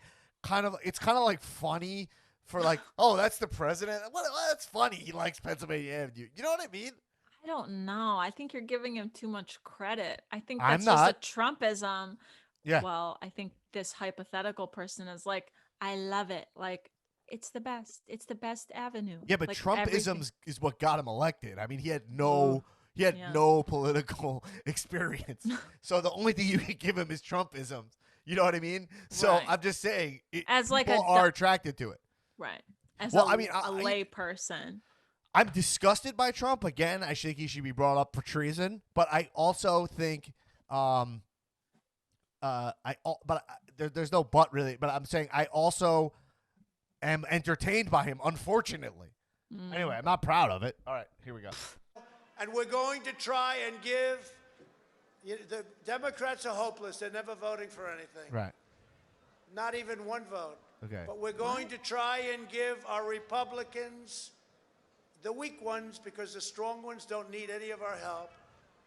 it's kind of like funny for like, oh, that's the president. Well, that's funny. He likes Pennsylvania Avenue. You know what I mean? I don't know. I think you're giving him too much credit. I think I'm that's not. just a Trumpism. Yeah. Well, I think this hypothetical person is like, I love it. Like, it's the best. It's the best avenue. Yeah, but like, Trumpism is what got him elected. I mean, he had no political experience. So the only thing you can give him is Trumpisms. You know what I mean? So Right. I'm just saying, As like people are attracted to it. Right. As a lay person. I'm disgusted by Trump. Again, I think he should be brought up for treason. But I also think, there's no but really. But I'm saying I also am entertained by him, unfortunately. Anyway, I'm not proud of it. All right, here we go. And we're going to try and give. The Democrats are hopeless. They're never voting for anything. Right. Not even one vote. Okay. But we're going to try and give our Republicans, the weak ones, because the strong ones don't need any of our help.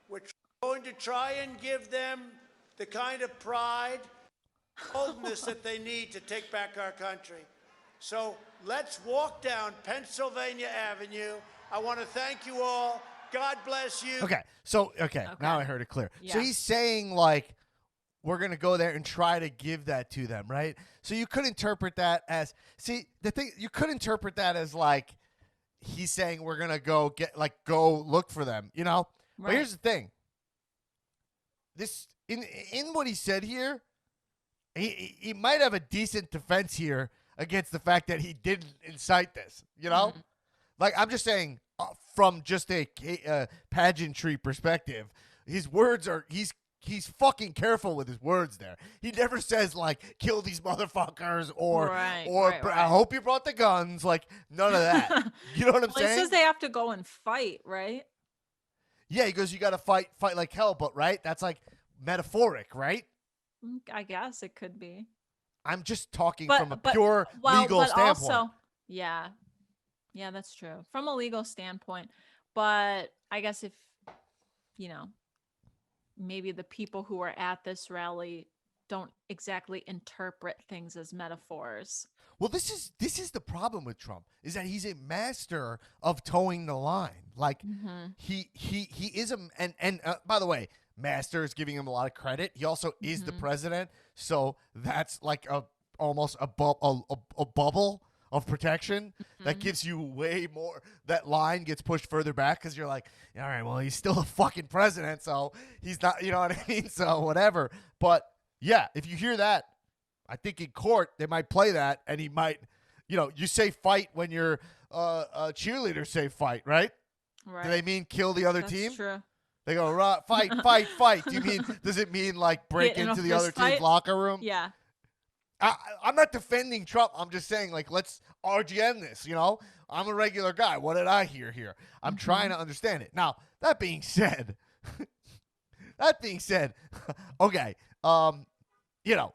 We're going to try and give them the kind of pride, boldness that they need to take back our country. So let's walk down Pennsylvania Avenue. I want to thank you all. God bless you. Okay. So, now I heard it clear. Yeah. So he's saying, like, we're going to go there and try to give that to them, right? So you could interpret that as, you could interpret that as, like, he's saying we're going to go look for them, you know? Right. But here's the thing. This, in what he said here, he might have a decent defense here against the fact that he didn't incite this, you know? Like, I'm just saying, from just a pageantry perspective, his words are, he's fucking careful with his words there. He never says, like, kill these motherfuckers or I hope you brought the guns. Like, none of that. You know what I'm saying? He says they have to go and fight, right? Yeah, he goes, you got to fight like hell, but right? That's like metaphoric, right? I guess it could be. I'm just talking from a pure legal standpoint. Also, yeah, that's true. From a legal standpoint. But I guess if, maybe the people who are at this rally don't exactly interpret things as metaphors. Well, this is the problem with Trump, is that he's a master of towing the line. Like he is and by the way, Master is giving him a lot of credit. He also is the president, so that's like almost a bubble of protection that gives you way more. That line gets pushed further back because you're like, all right, well, he's still a fucking president, so he's not, you know what I mean? So whatever. But yeah, if you hear that, I think in court they might play that, and he might, you say fight when your cheerleaders say fight, right? Right. Do they mean kill the other That's team? True. They go fight, fight, fight. Does it mean like break Get in into a the other fist fight? team's locker room? Yeah. I'm not defending Trump. I'm just saying, like, let's RGN this, I'm a regular guy. What did I hear here? I'm trying to understand it. Now, that being said, okay,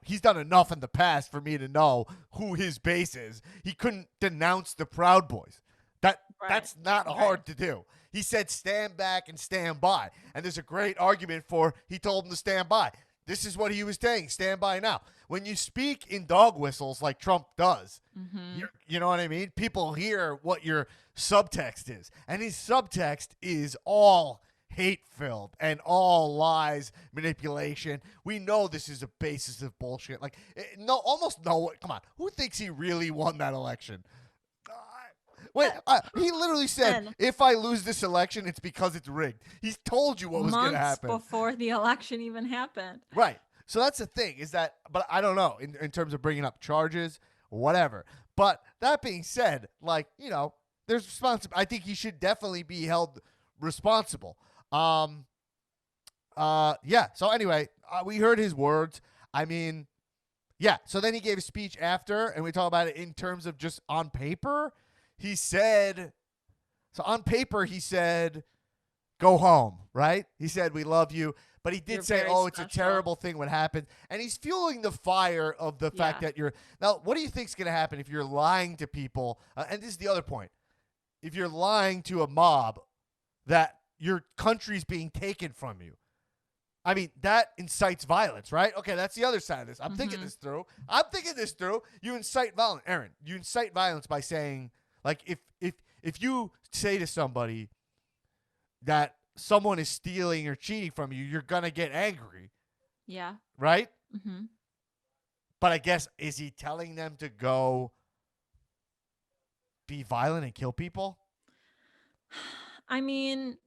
he's done enough in the past for me to know who his base is. He couldn't denounce the Proud Boys. That's not hard to do. He said stand back and stand by. And there's a great argument for he told him to stand by. This is what he was saying, stand by now. When you speak in dog whistles like Trump does, you know what I mean? People hear what your subtext is. And his subtext is all hate-filled and all lies, manipulation. We know this is a basis of bullshit. Like, almost no one. Come on. Who thinks he really won that election? Wait, he literally said, if I lose this election, it's because it's rigged. He's told you what was going to happen. Months before the election even happened. Right. So that's the thing is that, but I don't know in terms of bringing up charges, whatever. But that being said, like, there's responsibility. I think he should definitely be held responsible. Yeah. So anyway, we heard his words. I mean, yeah. So then he gave a speech after, and we talk about it in terms of just on paper. He said, so on paper, he said, go home, right? He said, we love you. But he did say, it's a terrible thing what happened. And he's fueling the fire of the fact that now, what do you think is going to happen if you're lying to people? And this is the other point. If you're lying to a mob that your country's being taken from you, I mean, that incites violence, right? Okay, that's the other side of this. I'm thinking this through. You incite violence. Aaron, you incite violence by saying, like, if you say to somebody that someone is stealing or cheating from you, you're going to get angry. Yeah. Right? Mm-hmm. But I guess, is he telling them to go be violent and kill people? I mean,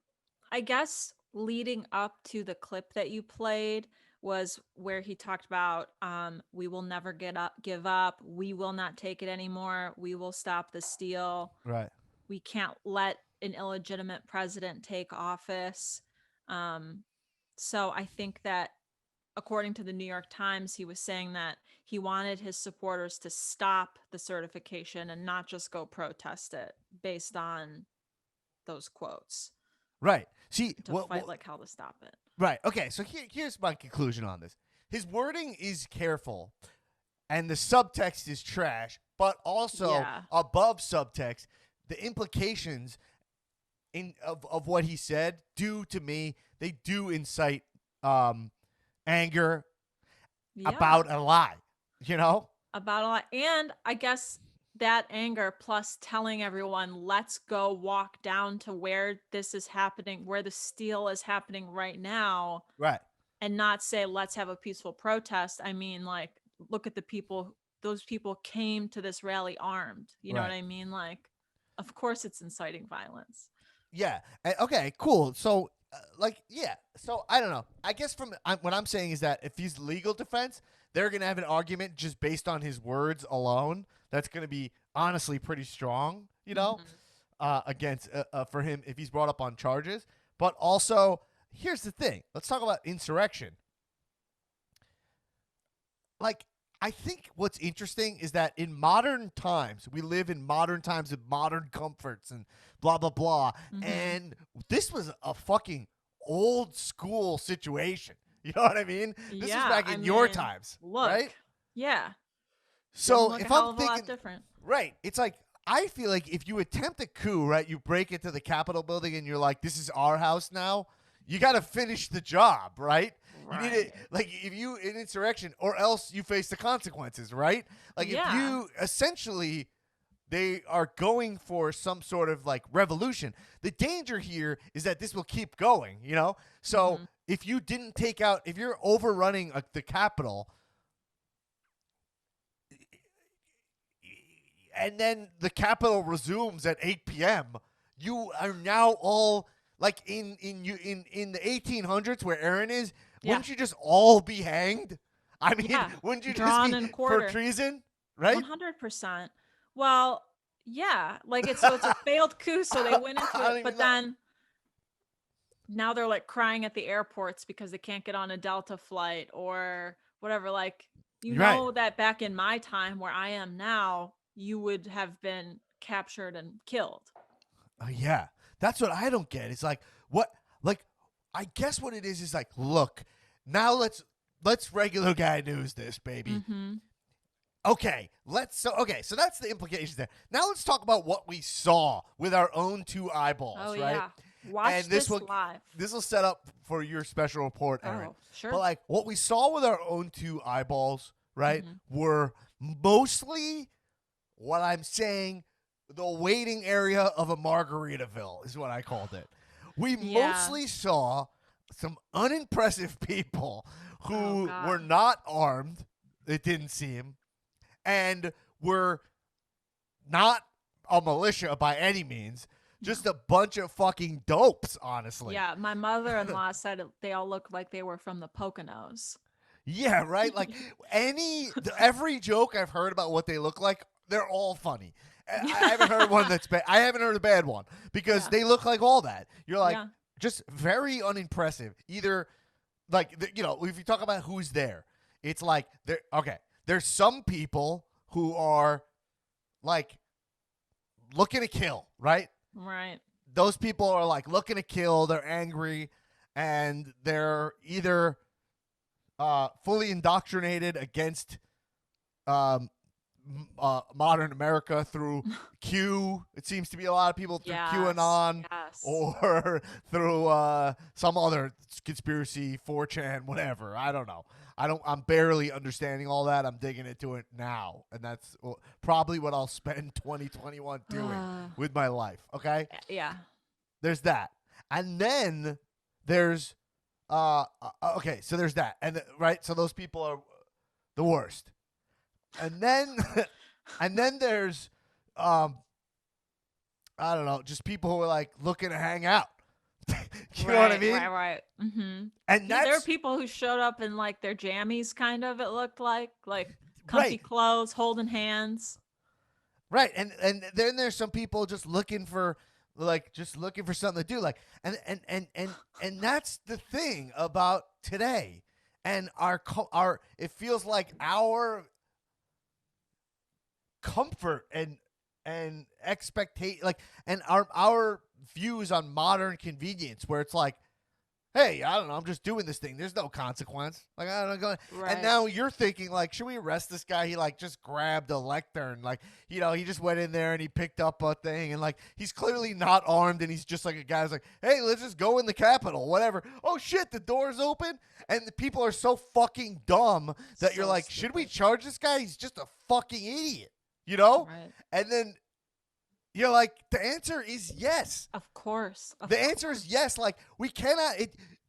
I guess leading up to the clip that you played was where he talked about, we will never give up. We will not take it anymore. We will stop the steal. Right. We can't let an illegitimate president take office. So I think that according to the New York Times, he was saying that he wanted his supporters to stop the certification and not just go protest it based on those quotes. Right. See, to fight like hell to stop it. Right. Okay. So here's my conclusion on this. His wording is careful, and the subtext is trash, but also above subtext, the implications of what he said to me, they do incite anger about a lie, About a lie. And I guess that anger plus telling everyone, let's go walk down to where this is happening, where the steal is happening right now. Right. And not say, let's have a peaceful protest. I mean, like, look at the people. Those people came to this rally armed. You know what I mean? Like, of course it's inciting violence. Yeah. Okay, cool. So, So, I don't know. I guess what I'm saying is that if he's legal defense, they're going to have an argument just based on his words alone. That's going to be honestly pretty strong, against for him if he's brought up on charges. But also, here's the thing. Let's talk about insurrection. Like, I think what's interesting is that in modern times, we live in modern times with modern comforts and blah, blah, blah. And this was a fucking old school situation. You know what I mean? This is back in your times, right? Yeah. So if I'm thinking, a lot different. Right. It's like, I feel like if you attempt a coup, right, you break into the Capitol building and you're like, this is our house now, you got to finish the job, right? You need it, like, if you in insurrection, or else you face the consequences, right? Like, if you essentially, they are going for some sort of like revolution. The danger here is that this will keep going, you know? So if you didn't take out, if you're overrunning the Capitol, and then the Capitol resumes at 8 p.m., you are now all like in the 1800s where Aaron is. Wouldn't you just all be hanged? I mean, wouldn't you Drawn just be and quartered. for treason? Right? 100%. Well, yeah, like it's a failed coup, so they went into it, but then now they're like crying at the airports because they can't get on a Delta flight or whatever. Like, you know that back in my time where I am now, you would have been captured and killed. Yeah. That's what I don't get. It's like, what? Like, I guess what it is like, look, now let's regular guy news this, baby. Okay, so that's the implications there. Now let's talk about what we saw with our own two eyeballs, right? Yeah. Watch this live. This will set up for your special report, Aaron. Oh, sure. But like what we saw with our own two eyeballs, right, were mostly what I'm saying, the waiting area of a Margaritaville is what I called it. We mostly saw some unimpressive people who were not armed, it didn't seem, and were not a militia by any means, just a bunch of fucking dopes, honestly. Yeah, my mother-in-law said they all looked like they were from the Poconos. Yeah, right? Like every joke I've heard about what they look like, they're all funny. I haven't heard one that's bad. I haven't heard a bad one because they look like all that. You're like, just very unimpressive. Either, like, you know, if you talk about who's there, it's like, there's some people who are, like, looking to kill, right? Right. Those people are, like, looking to kill. They're angry, and they're either fully indoctrinated against modern America through Q. It seems to be a lot of people through QAnon or through some other conspiracy, 4chan, whatever. I don't know. I'm barely understanding all that. I'm digging into it now, and that's probably what I'll spend 2021 doing with my life. Okay? Yeah. There's that. And then there's okay, so there's that. And right, so those people are the worst. And then there's I don't know, just people who are like looking to hang out. You know what I mean? Right. Mm-hmm. And there are people who showed up in like their jammies, kind of. It looked like comfy clothes, holding hands. Right, and then there's some people just looking for something to do, like, and that's the thing about today, and our it feels like our comfort and expectation, like, and our views on modern convenience, where it's like, hey, I don't know, I'm just doing this thing. There's no consequence. Like, I don't know. Right. And now you're thinking, like, should we arrest this guy? He, like, just grabbed a lectern. Like, you know, he just went in there and he picked up a thing. And, like, he's clearly not armed. And he's just like a guy who's like, hey, let's just go in the Capitol, whatever. Oh, shit, the door's open. And the people are so fucking dumb that you're like, should we charge this guy? He's just a fucking idiot, you know? Right. And then you're like, the answer is yes. Of course. The answer is yes. Like, we cannot.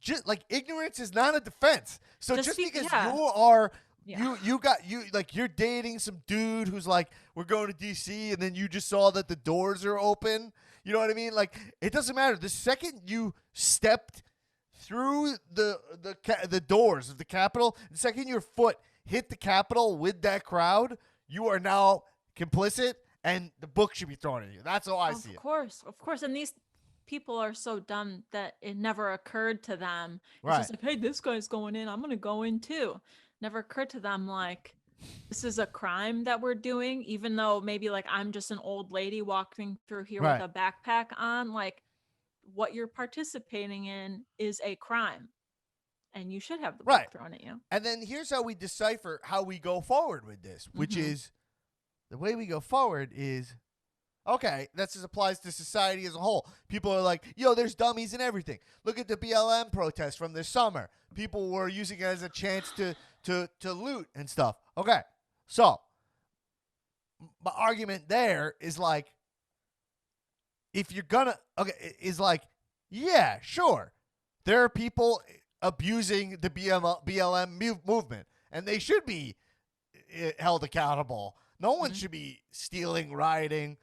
Just like, ignorance is not a defense. So just because you are, you're dating some dude who's like, we're going to DC, and then you just saw that the doors are open. You know what I mean? Like, it doesn't matter. The second you stepped through the doors of the Capitol, the second your foot hit the Capitol with that crowd, you are now complicit. And the book should be thrown at you. That's how I see it. Of course. And these people are so dumb that it never occurred to them. Right. It's just like, hey, this guy's going in. I'm going to go in too. Never occurred to them, like, this is a crime that we're doing, even though maybe, like, I'm just an old lady walking through here with a backpack on. Like, what you're participating in is a crime. And you should have the book thrown at you. And then here's how we decipher how we go forward with this, which is, the way we go forward is, okay, that just applies to society as a whole. People are like, yo, there's dummies and everything. Look at the BLM protests from this summer. People were using it as a chance to loot and stuff. Okay, so my argument there is like, if you're gonna, okay, is like, yeah, sure, there are people abusing the BLM movement, and they should be held accountable. No one should be stealing, rioting,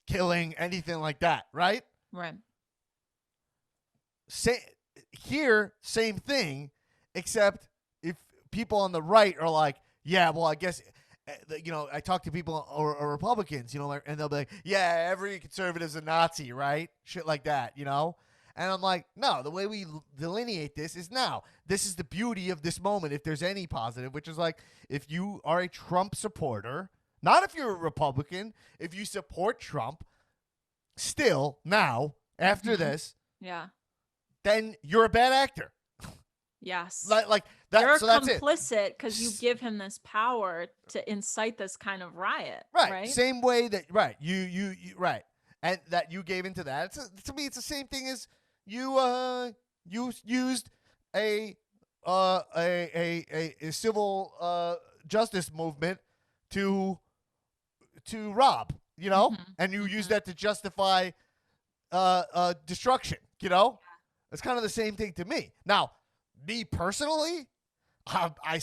killing, anything like that, right? Right. Here, same thing, except if people on the right are like, yeah, well, I guess, I talk to people or Republicans, and they'll be like, yeah, every conservative's a Nazi, right? Shit like that, And I'm like, no, the way we delineate this is now. This is the beauty of this moment, if there's any positive, which is like, if you are a Trump supporter, not if you're a Republican, if you support Trump, still, now, after this, yeah, then you're a bad actor. Yes. Like that. You're so that's complicit because you give him this power to incite this kind of riot. Right. Same way that, right. You right. And that you gave into that. To me, it's the same thing as you used a civil justice movement to rob, and you use that to justify destruction, It's kind of the same thing to me. Now, me personally, I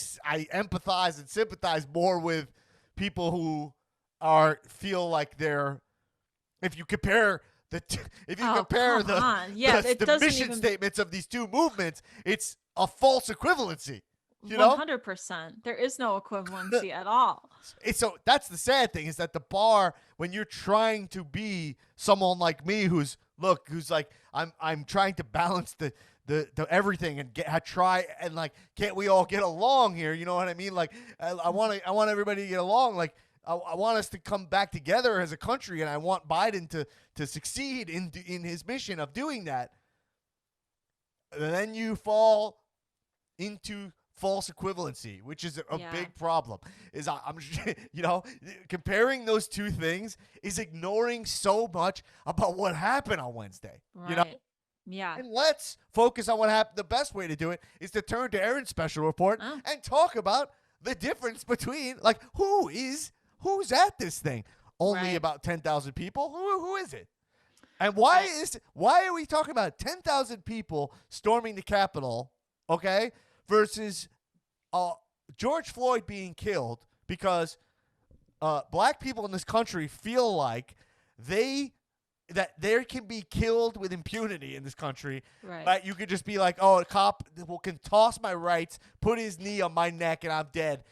empathize and sympathize more with people who feel like they're, if you compare the mission statements of these two movements, it's a false equivalency. 100%. There is no equivalency at all. So that's the sad thing, is that the bar, when you're trying to be someone like me who's like, I'm trying to balance the everything and try and like, can't we all get along here? You know what I mean? Like, I want everybody to get along. Like, I want us to come back together as a country, and I want Biden to succeed in his mission of doing that. And then you fall into false equivalency, which is a big problem. Is I'm comparing those two things is ignoring so much about what happened on Wednesday. Right. Yeah. And let's focus on what happened. The best way to do it is to turn to Erin's special report and talk about the difference between, like, who's at this thing. Only about 10,000 people. Who is it? And why are we talking about 10,000 people storming the Capitol? Okay. Versus George Floyd being killed because black people in this country feel like that they can be killed with impunity in this country. Right. But you could just be like, oh, a cop can toss my rights, put his knee on my neck, and I'm dead.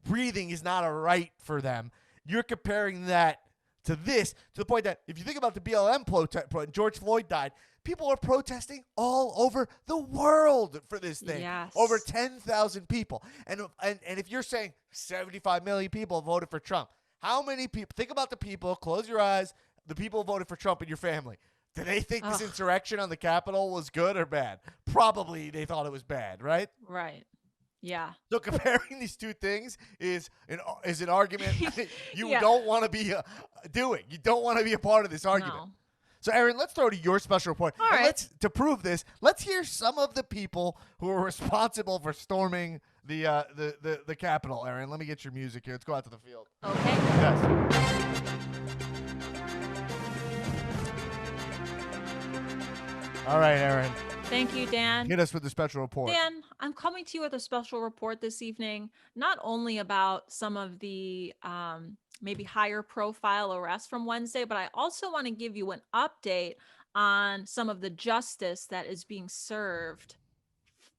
Breathing is not a right for them. You're comparing that to this, to the point that if you think about the BLM protest, George Floyd died, people are protesting all over the world for this thing. Yes. Over 10,000 people. And if you're saying 75 million people voted for Trump, how many people, think about the people, close your eyes, the people who voted for Trump in your family. Do they think this insurrection on the Capitol was good or bad? Probably they thought it was bad, right? Right. Yeah. So comparing these two things is an argument you don't want to be doing. You don't want to be a part of this argument. No. So, Erin, let's throw to your special report. All right. To prove this, let's hear some of the people who are responsible for storming the Capitol. Erin, let me get your music here. Let's go out to the field. Okay. Yes. All right, Erin. Thank you, Dan. Hit us with the special report. Dan, I'm coming to you with a special report this evening, not only about some of the maybe higher profile arrests from Wednesday, but I also want to give you an update on some of the justice that is being served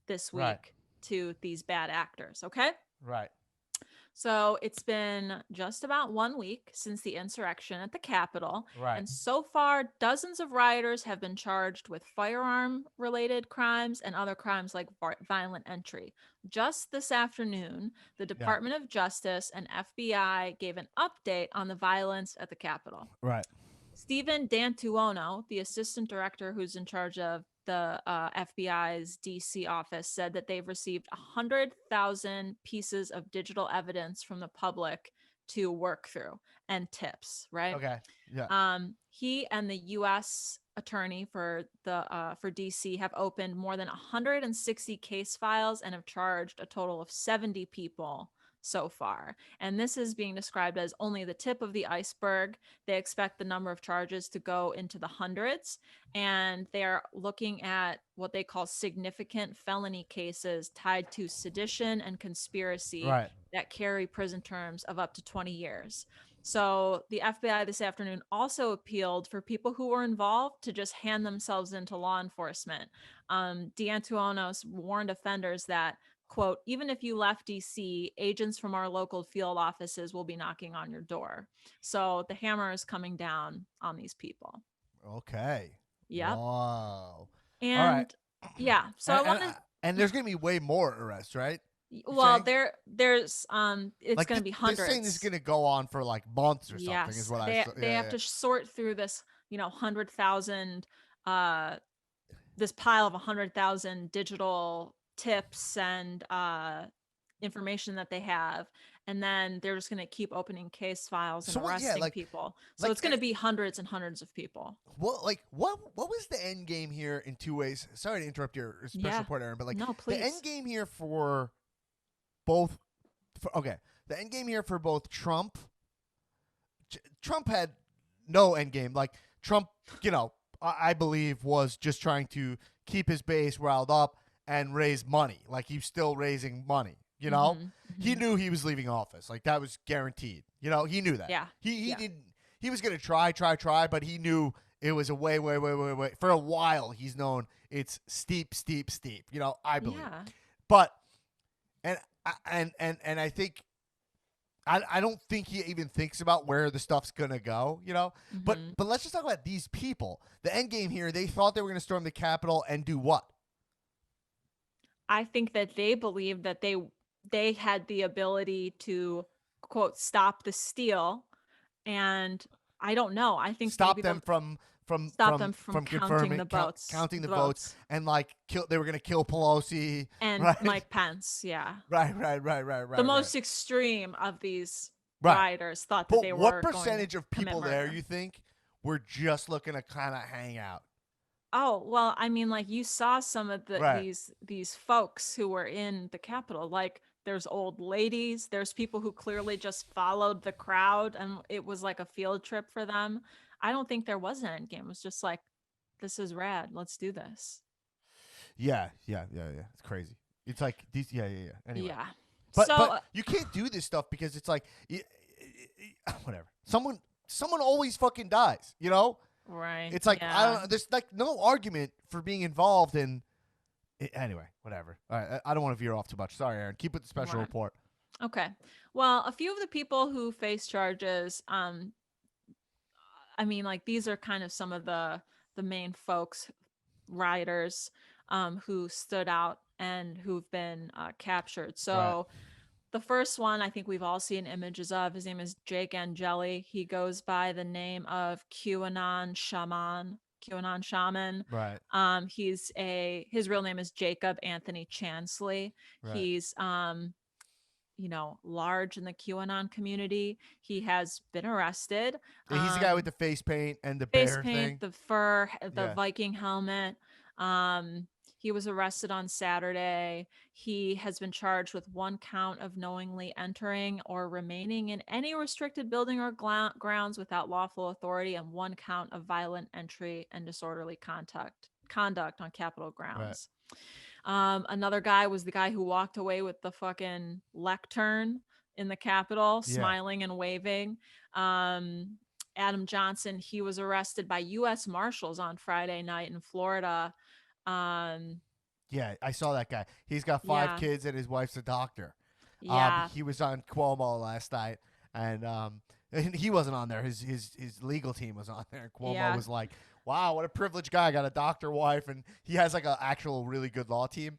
this week to these bad actors. Okay? Right. So it's been just about 1 week since the insurrection at the Capitol. Right. And so far, dozens of rioters have been charged with firearm-related crimes and other crimes like violent entry. Just this afternoon, the Department of Justice and FBI gave an update on the violence at the Capitol. Right. Stephen D'Antuono, the assistant director who's in charge of the FBI's DC office, said that they've received 100,000 pieces of digital evidence from the public to work through and tips, right? Okay. Yeah. He and the U.S. attorney for DC have opened more than 160 case files and have charged a total of 70 people so far. And this is being described as only the tip of the iceberg. They expect the number of charges to go into the hundreds, and they are looking at what they call significant felony cases tied to sedition and conspiracy Right. that carry prison terms of up to 20 years. So the FBI this afternoon also appealed for people who were involved to just hand themselves into law enforcement. D'Antuonos warned offenders that, quote, even if you left DC, agents from our local field offices will be knocking on your door. So the hammer is coming down on these people. Okay. Yep. Wow. And all right. yeah, so I want to. And there's gonna be way more arrests, right? Well, saying? there's it's Like going to be hundreds. This thing is gonna go on for like months or something. Yes, Is what they have to sort through this, 100,000 this pile of 100,000 digital tips and information that they have, and then they're just going to keep opening case files and arresting people. So it's going to be hundreds and hundreds of people. What was the end game here in two ways? Sorry to interrupt your special report, Aaron, but no, please. The end game here for both. The end game here for both Trump. Trump had no end game. Like Trump, I believe was just trying to keep his base riled up and raise money. Like he's still raising money. He knew he was leaving office. Like that was guaranteed. He knew that. Yeah. He didn't. He was gonna try, but he knew it was a way. For a while, he's known it's steep. I believe. Yeah. But and I think. I don't think he even thinks about where the stuff's gonna go, But let's just talk about these people. The end game here, they thought they were gonna storm the Capitol and do what? I think that they believed that they had the ability to, quote, stop the steal, and I don't know. I think stop them from counting the votes, and they were gonna kill Pelosi and right? Mike Pence. Yeah, right. The most extreme of these rioters thought that they were. What percentage of people there murder. you think were just looking to kind of hang out? Oh, well, I mean, like you saw some of these folks who were in the Capitol. Like there's old ladies, there's people who clearly just followed the crowd and it was like a field trip for them. I don't think there was an end game. It was just like, this is rad. Let's do this. Yeah. It's crazy. It's like these. Yeah. Anyway. Yeah. But you can't do this stuff because it's like, whatever. Someone always fucking dies. Right. It's like I don't know. There's like no argument for being involved in. Anyway, whatever. All right. I don't want to veer off too much. Sorry, Aaron. Keep it the special report. Okay. Well, a few of the people who face charges, I mean, like these are kind of some of the main folks, rioters, who stood out and who've been captured. So the first one I think we've all seen images of. His name is Jake Angeli. He goes by the name of QAnon Shaman. Right. His real name is Jacob Anthony Chansley. Right. He's large in the QAnon community. He has been arrested. He's the guy with the face paint and the bear thing. The fur, the Viking helmet. He was arrested on Saturday. He has been charged with 1 count of knowingly entering or remaining in any restricted building or grounds without lawful authority, and 1 count of violent entry and disorderly conduct on Capitol grounds. Right. Another guy was the guy who walked away with the fucking lectern in the Capitol, smiling and waving. Adam Johnson, he was arrested by U.S. Marshals on Friday night in Florida. Yeah, I saw that guy. He's got 5 kids and his wife's a doctor. Yeah. He was on Cuomo last night, and he wasn't on there. His legal team was on there. And Cuomo was like, wow, what a privileged guy. I got a doctor wife, and he has like an actual really good law team.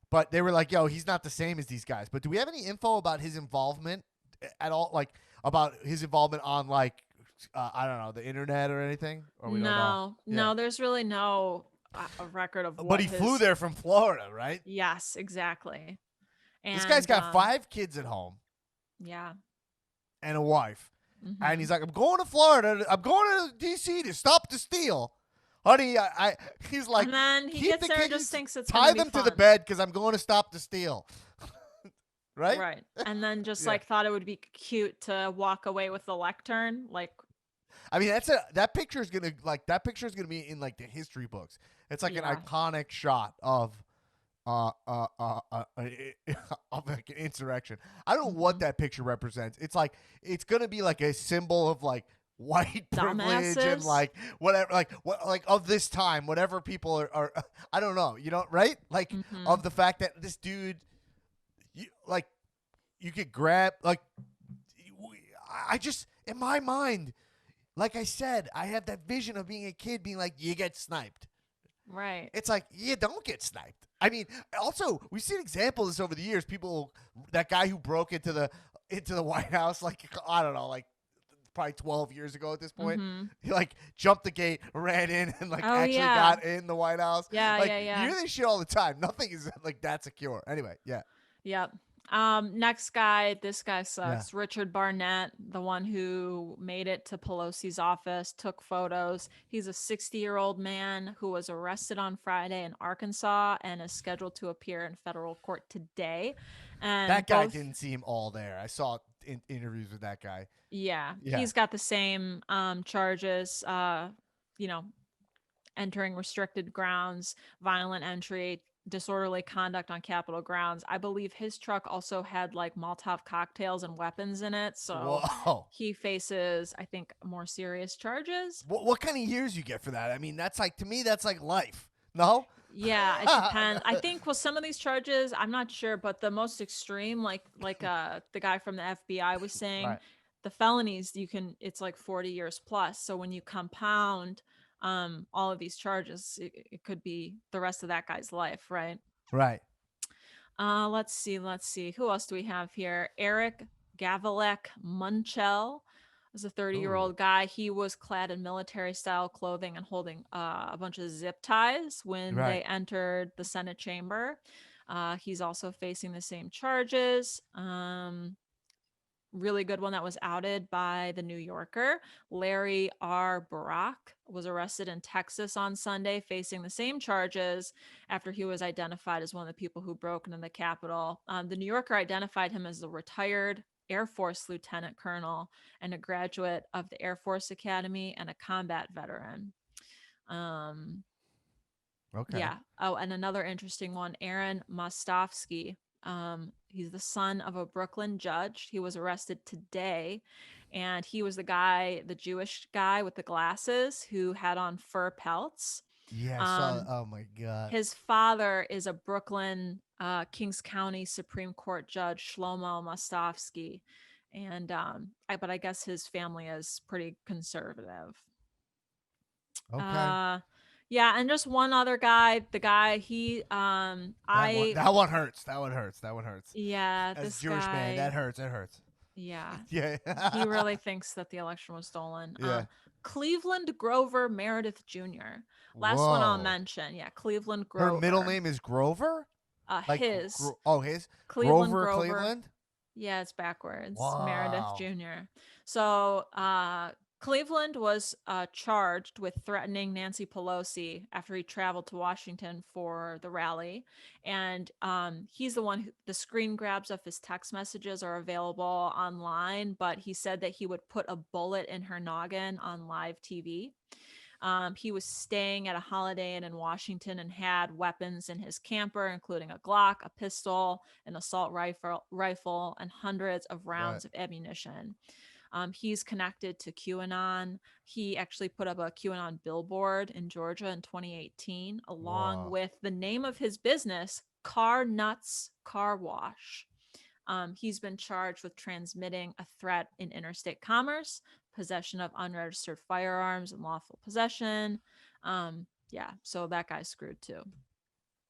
But they were like, yo, he's not the same as these guys. But do we have any info about his involvement at all? Like about his involvement on like, I don't know, the internet or anything? Or we don't know? No, there's really no a record of what but he flew there from Florida, right? Yes, exactly. And this guy's got 5 kids at home. Yeah. And a wife. Mm-hmm. And he's like, I'm going to Florida. I'm going to D.C. to stop the steal. Honey, he's like, and then he gets there and just thinks it's tie them to the bed because I'm going to stop the steal. right? Right. And then just Yeah. like thought it would be cute to walk away with the lectern. Like, I mean, that picture is gonna be in like the history books. It's like an yeah. iconic shot of of like an insurrection. I don't know what that picture represents. It's like it's gonna be like a symbol of like white privilege and Dumbasses. like whatever, like what, like of this time, whatever people are I don't know, right? Like Mm-hmm. of the fact that this dude, like you could grab like I just in my mind, like I said, I have that vision of being a kid being like, you get sniped. Right. It's like, you don't get sniped. I mean, also, we've seen examples of this over the years. People, that guy who broke into the White House, like, I don't know, like probably 12 years ago at this point. Mm-hmm. He like jumped the gate, ran in, and like Oh, actually yeah. got in the White House. Yeah, like, yeah. you hear this shit all the time. Nothing is like that secure. Anyway, yeah. Yep. Next guy, this guy Yeah. sucks. Richard Barnett, the one who made it to Pelosi's office, took photos. He's a 60-year-old man who was arrested on Friday in Arkansas and is scheduled to appear in federal court today. And That guy didn't seem all there. I saw interviews with that guy. Yeah, Yeah. he's got the same charges, entering restricted grounds, violent entry, disorderly conduct on Capitol grounds. I believe his truck also had like Molotov cocktails and weapons in it. So Whoa. he faces, I think, more serious charges. What kind of years you get for that? I mean, that's like, to me, that's like life. No? Yeah, it depends. I think with some of these charges, I'm not sure, but the most extreme, like the guy from the FBI was saying, Right. the felonies it's like 40 years plus. So when you compound all of these charges, it could be the rest of that guy's life, right? Right. Let's see. Who else do we have here? Eric Gavalek Munchell is a 30-year-old guy. He was clad in military style clothing and holding a bunch of zip ties when Right. they entered the Senate chamber. He's also facing the same charges. Really good one that was outed by the New Yorker. Larry R. Barack was arrested in Texas on Sunday, facing the same charges after he was identified as one of the people who broke into the Capitol. The New Yorker identified him as a retired Air Force lieutenant colonel and a graduate of the Air Force Academy and a combat veteran. Okay. Yeah. Oh, and another interesting one, Aaron Mostovsky. He's the son of a Brooklyn judge. He was arrested today, and he was the Jewish guy with the glasses who had on fur pelts. Yeah, I saw. Oh my God. His father is a Brooklyn, Kings County Supreme Court Judge, Shlomo Mostovsky, and but I guess his family is pretty conservative. Okay. Yeah, and just one other guy. The guy that one hurts. That one hurts. Yeah, As this a Jewish guy, man, that hurts. It hurts. Yeah. Yeah. He really thinks that the election was stolen. Yeah. Cleveland Grover Meredith Jr. Last one I'll mention. Yeah, Cleveland Grover. Her middle name is Grover? Like his. His? Cleveland Grover Cleveland? Yeah, it's backwards. Wow. Meredith Jr. So Cleveland was charged with threatening Nancy Pelosi after he traveled to Washington for the rally. And he's the one the screen grabs of his text messages are available online, but he said that he would put a bullet in her noggin on live TV. He was staying at a Holiday Inn in Washington and had weapons in his camper, including a Glock, a pistol, an assault rifle, and hundreds of rounds of ammunition. He's connected to QAnon. He actually put up a QAnon billboard in Georgia in 2018, along with the name of his business, Car Nuts Car Wash. He's been charged with transmitting a threat in interstate commerce, possession of unregistered firearms, and lawful possession. Yeah, so that guy's screwed too.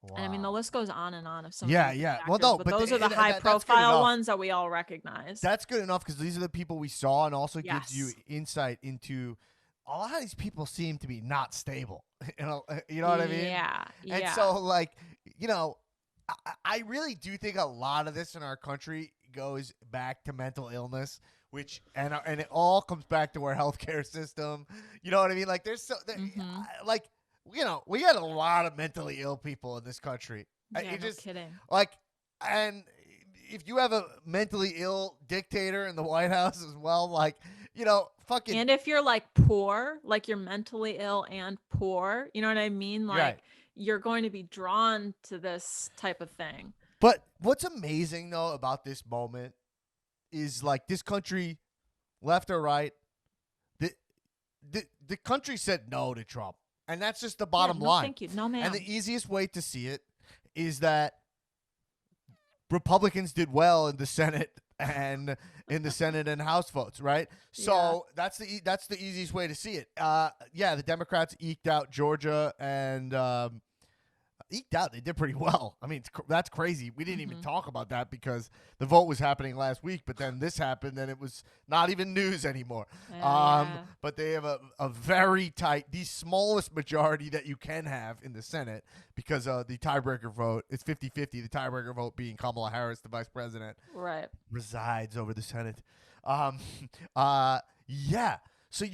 Wow. And I mean, the list goes on and on of some. Yeah, of these yeah. factors, Well, no, but those are the high-profile ones that we all recognize. That's good enough because these are the people we saw, and also gives you insight into a lot of these people seem to be not stable. You know what I mean? Yeah. And so, like, I really do think a lot of this in our country goes back to mental illness, which and it all comes back to our healthcare system. You know what I mean? Like, like. We got a lot of mentally ill people in this country. Yeah, no kidding. Like, and if you have a mentally ill dictator in the White House as well, like, fucking. And if you're like poor, like you're mentally ill and poor, you know what I mean? Like Right. you're going to be drawn to this type of thing. But what's amazing though about this moment is like this country, left or right, the country said no to Trump. And that's just the bottom no, line. Thank you. No, ma'am. And the easiest way to see it is that Republicans did well in the Senate and House votes, right? So that's the easiest way to see it. The Democrats eked out Georgia and eked out. They did pretty well. I mean, that's crazy. We didn't even talk about that because the vote was happening last week, but then this happened and it was not even news anymore. But they have a very tight, the smallest majority that you can have in the Senate because the tiebreaker vote, it's 50-50, the tiebreaker vote being Kamala Harris, the vice president, resides over the Senate. So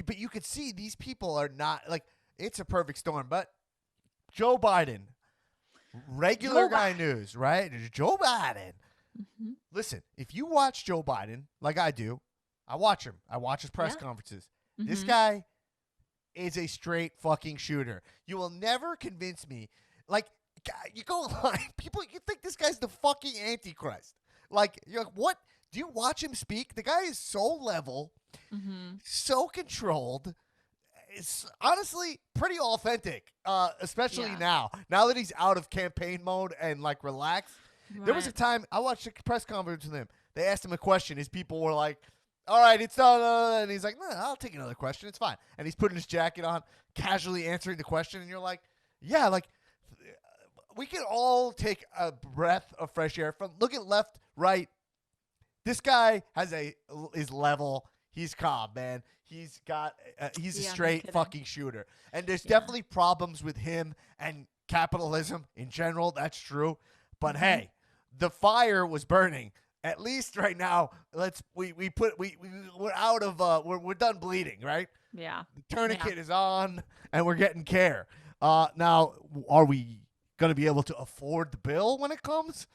but you could see these people are not, like, it's a perfect storm. But Joe Biden, regular guy news, right? Joe Biden. Listen, if you watch Joe Biden, like I do, I watch him. I watch his press conferences. This guy is a straight fucking shooter. You will never convince me. Like, you go online, people, you think this guy's the fucking Antichrist. Like, you're like, what? Do you watch him speak? The guy is so level, so controlled. It's honestly pretty authentic, especially now that he's out of campaign mode and like relaxed. There was a time I watched a press conference with him. They asked him a question. His people were like, all right, it's done. And he's like, no, I'll take another question. It's fine. And he's putting his jacket on, casually answering the question. And you're like, yeah, like we can all take a breath of fresh air from look at left, right. This guy is level. He's calm, man. He's a straight fucking shooter. And there's definitely problems with him and capitalism in general. That's true. But hey, the fire was burning. At least right now, we're out of we're done bleeding, right? Yeah. The tourniquet is on and we're getting care. Now, are we going to be able to afford the bill when it comes?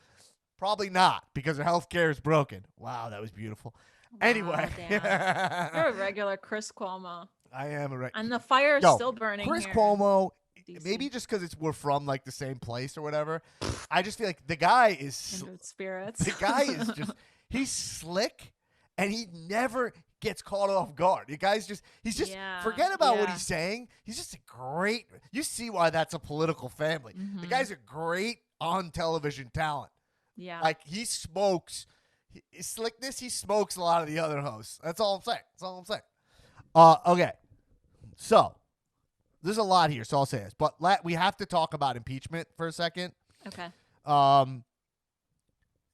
Probably not, because our health care is broken. Wow, that was beautiful. Anyway. You're a regular Chris Cuomo. I am a regular. And the fire is still burning Chris here Cuomo, in DC. maybe just because we're from like the same place or whatever, I just feel like the guy is... Kindred spirits. The guy is just... He's slick, and he never gets caught off guard. The guy's just... He's just... Forget about what he's saying. He's just a great... You see why that's a political family. The guy's a great on-television talent. Yeah. Like, he smokes... His slickness, he smokes a lot of the other hosts. That's all I'm saying. Okay. So, there's a lot here, so I'll say this. But we have to talk about impeachment for a second. Okay.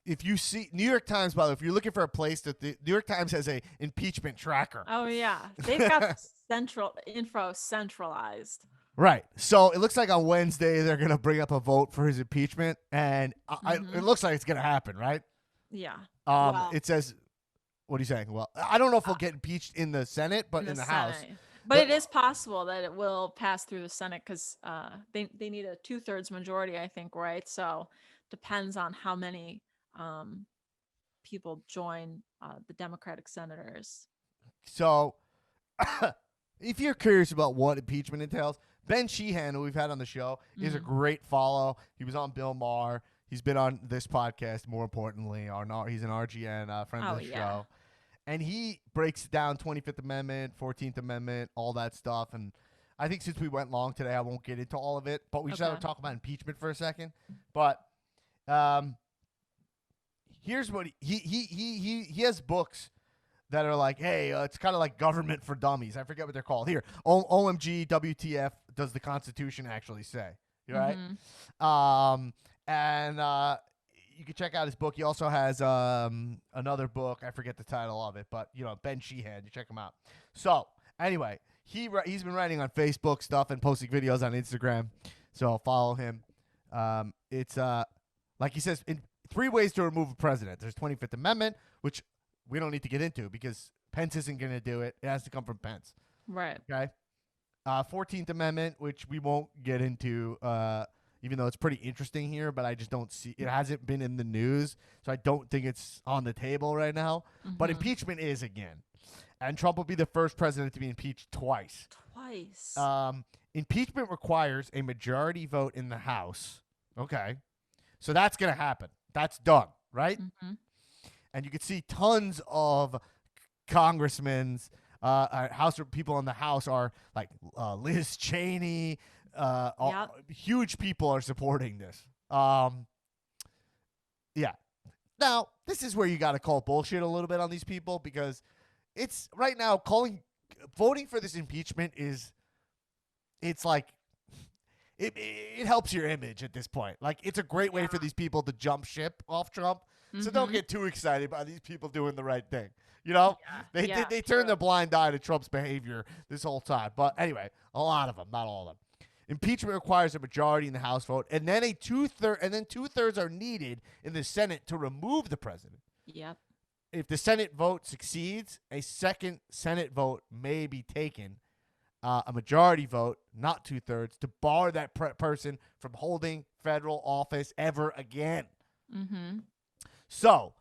If you see New York Times, by the way, if you're looking for a place that the New York Times has a impeachment tracker. Oh, yeah. They've got info centralized. Right. So it looks like on Wednesday they're going to bring up a vote for his impeachment, and it looks like it's going to happen, right? Yeah. It says, what are you saying? Well, I don't know if he'll get impeached in the Senate, but in the House. But it is possible that it will pass through the Senate because they need a 2/3 majority, I think, right? So depends on how many people join the Democratic senators. So if you're curious about what impeachment entails, Ben Sheehan, who we've had on the show, is a great follow. He was on Bill Maher. He's been on this podcast, more importantly. He's an RGN friend of the show. And he breaks down 25th Amendment, 14th Amendment, all that stuff. And I think since we went long today, I won't get into all of it. But we just have to talk about impeachment for a second. But here's what he has books that are like, hey, it's kind of like government for dummies. I forget what they're called. Here, OMG, WTF, does the Constitution actually say? You right? And you can check out his book. He also has another book. I forget the title of it, but, Ben Sheehan. You check him out. So, anyway, he's been writing on Facebook stuff and posting videos on Instagram. So, follow him. It's, like he says, in 3 ways to remove a president. There's 25th Amendment, which we don't need to get into because Pence isn't going to do it. It has to come from Pence. Right. Okay? 14th Amendment, which we won't get into. even though it's pretty interesting here, but I just don't see it. Hasn't been in the news, so I don't think it's on the table right now. But impeachment is again. And Trump will be the first president to be impeached twice. Impeachment requires a majority vote in the House. Okay. So that's going to happen. That's done, right? And you can see tons of congressmen, House people in the House are like Liz Cheney. Huge people are supporting this. Yeah. Now, this is where you got to call bullshit a little bit on these people because it's right now voting for this impeachment it's like it helps your image at this point. Like it's a great way for these people to jump ship off Trump. So don't get too excited by these people doing the right thing. You know, they turned a blind eye to Trump's behavior this whole time. But anyway, a lot of them, not all of them. Impeachment requires a majority in the House vote, and then two-thirds are needed in the Senate to remove the president. Yep. If the Senate vote succeeds, a second Senate vote may be taken, a majority vote, not two-thirds, to bar that person from holding federal office ever again. So,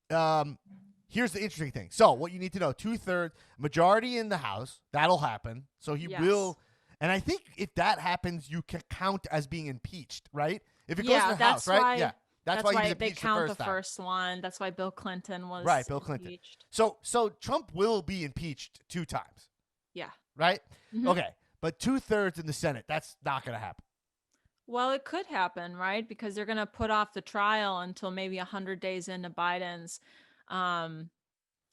here's the interesting thing. So, what you need to know, two-thirds, majority in the House, that'll happen. So, he will, and I think if that happens, you can count as being impeached, right? If it goes to the House, right? Yeah. That's why he was they impeached count the first one. That's why Bill Clinton was Bill Clinton. impeached. So Trump will be impeached 2 times. Yeah. Right? Okay. But 2/3 in the Senate, that's not going to happen. Well, it could happen, right? Because they're going to put off the trial until maybe 100 days into Biden's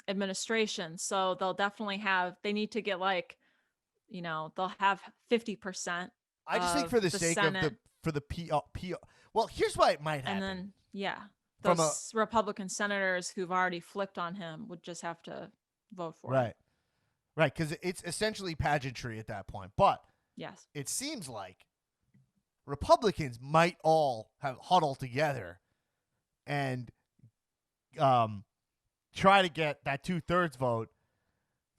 administration. So they'll definitely they need to get they'll have 50%. I just think for the sake Senate. of the PR. Well, here's why it might happen. And then, those Republican senators who've already flipped on him would just have to vote for it. Right, because it's essentially pageantry at that point. But yes, it seems like Republicans might all have huddled together and try to get that 2/3 vote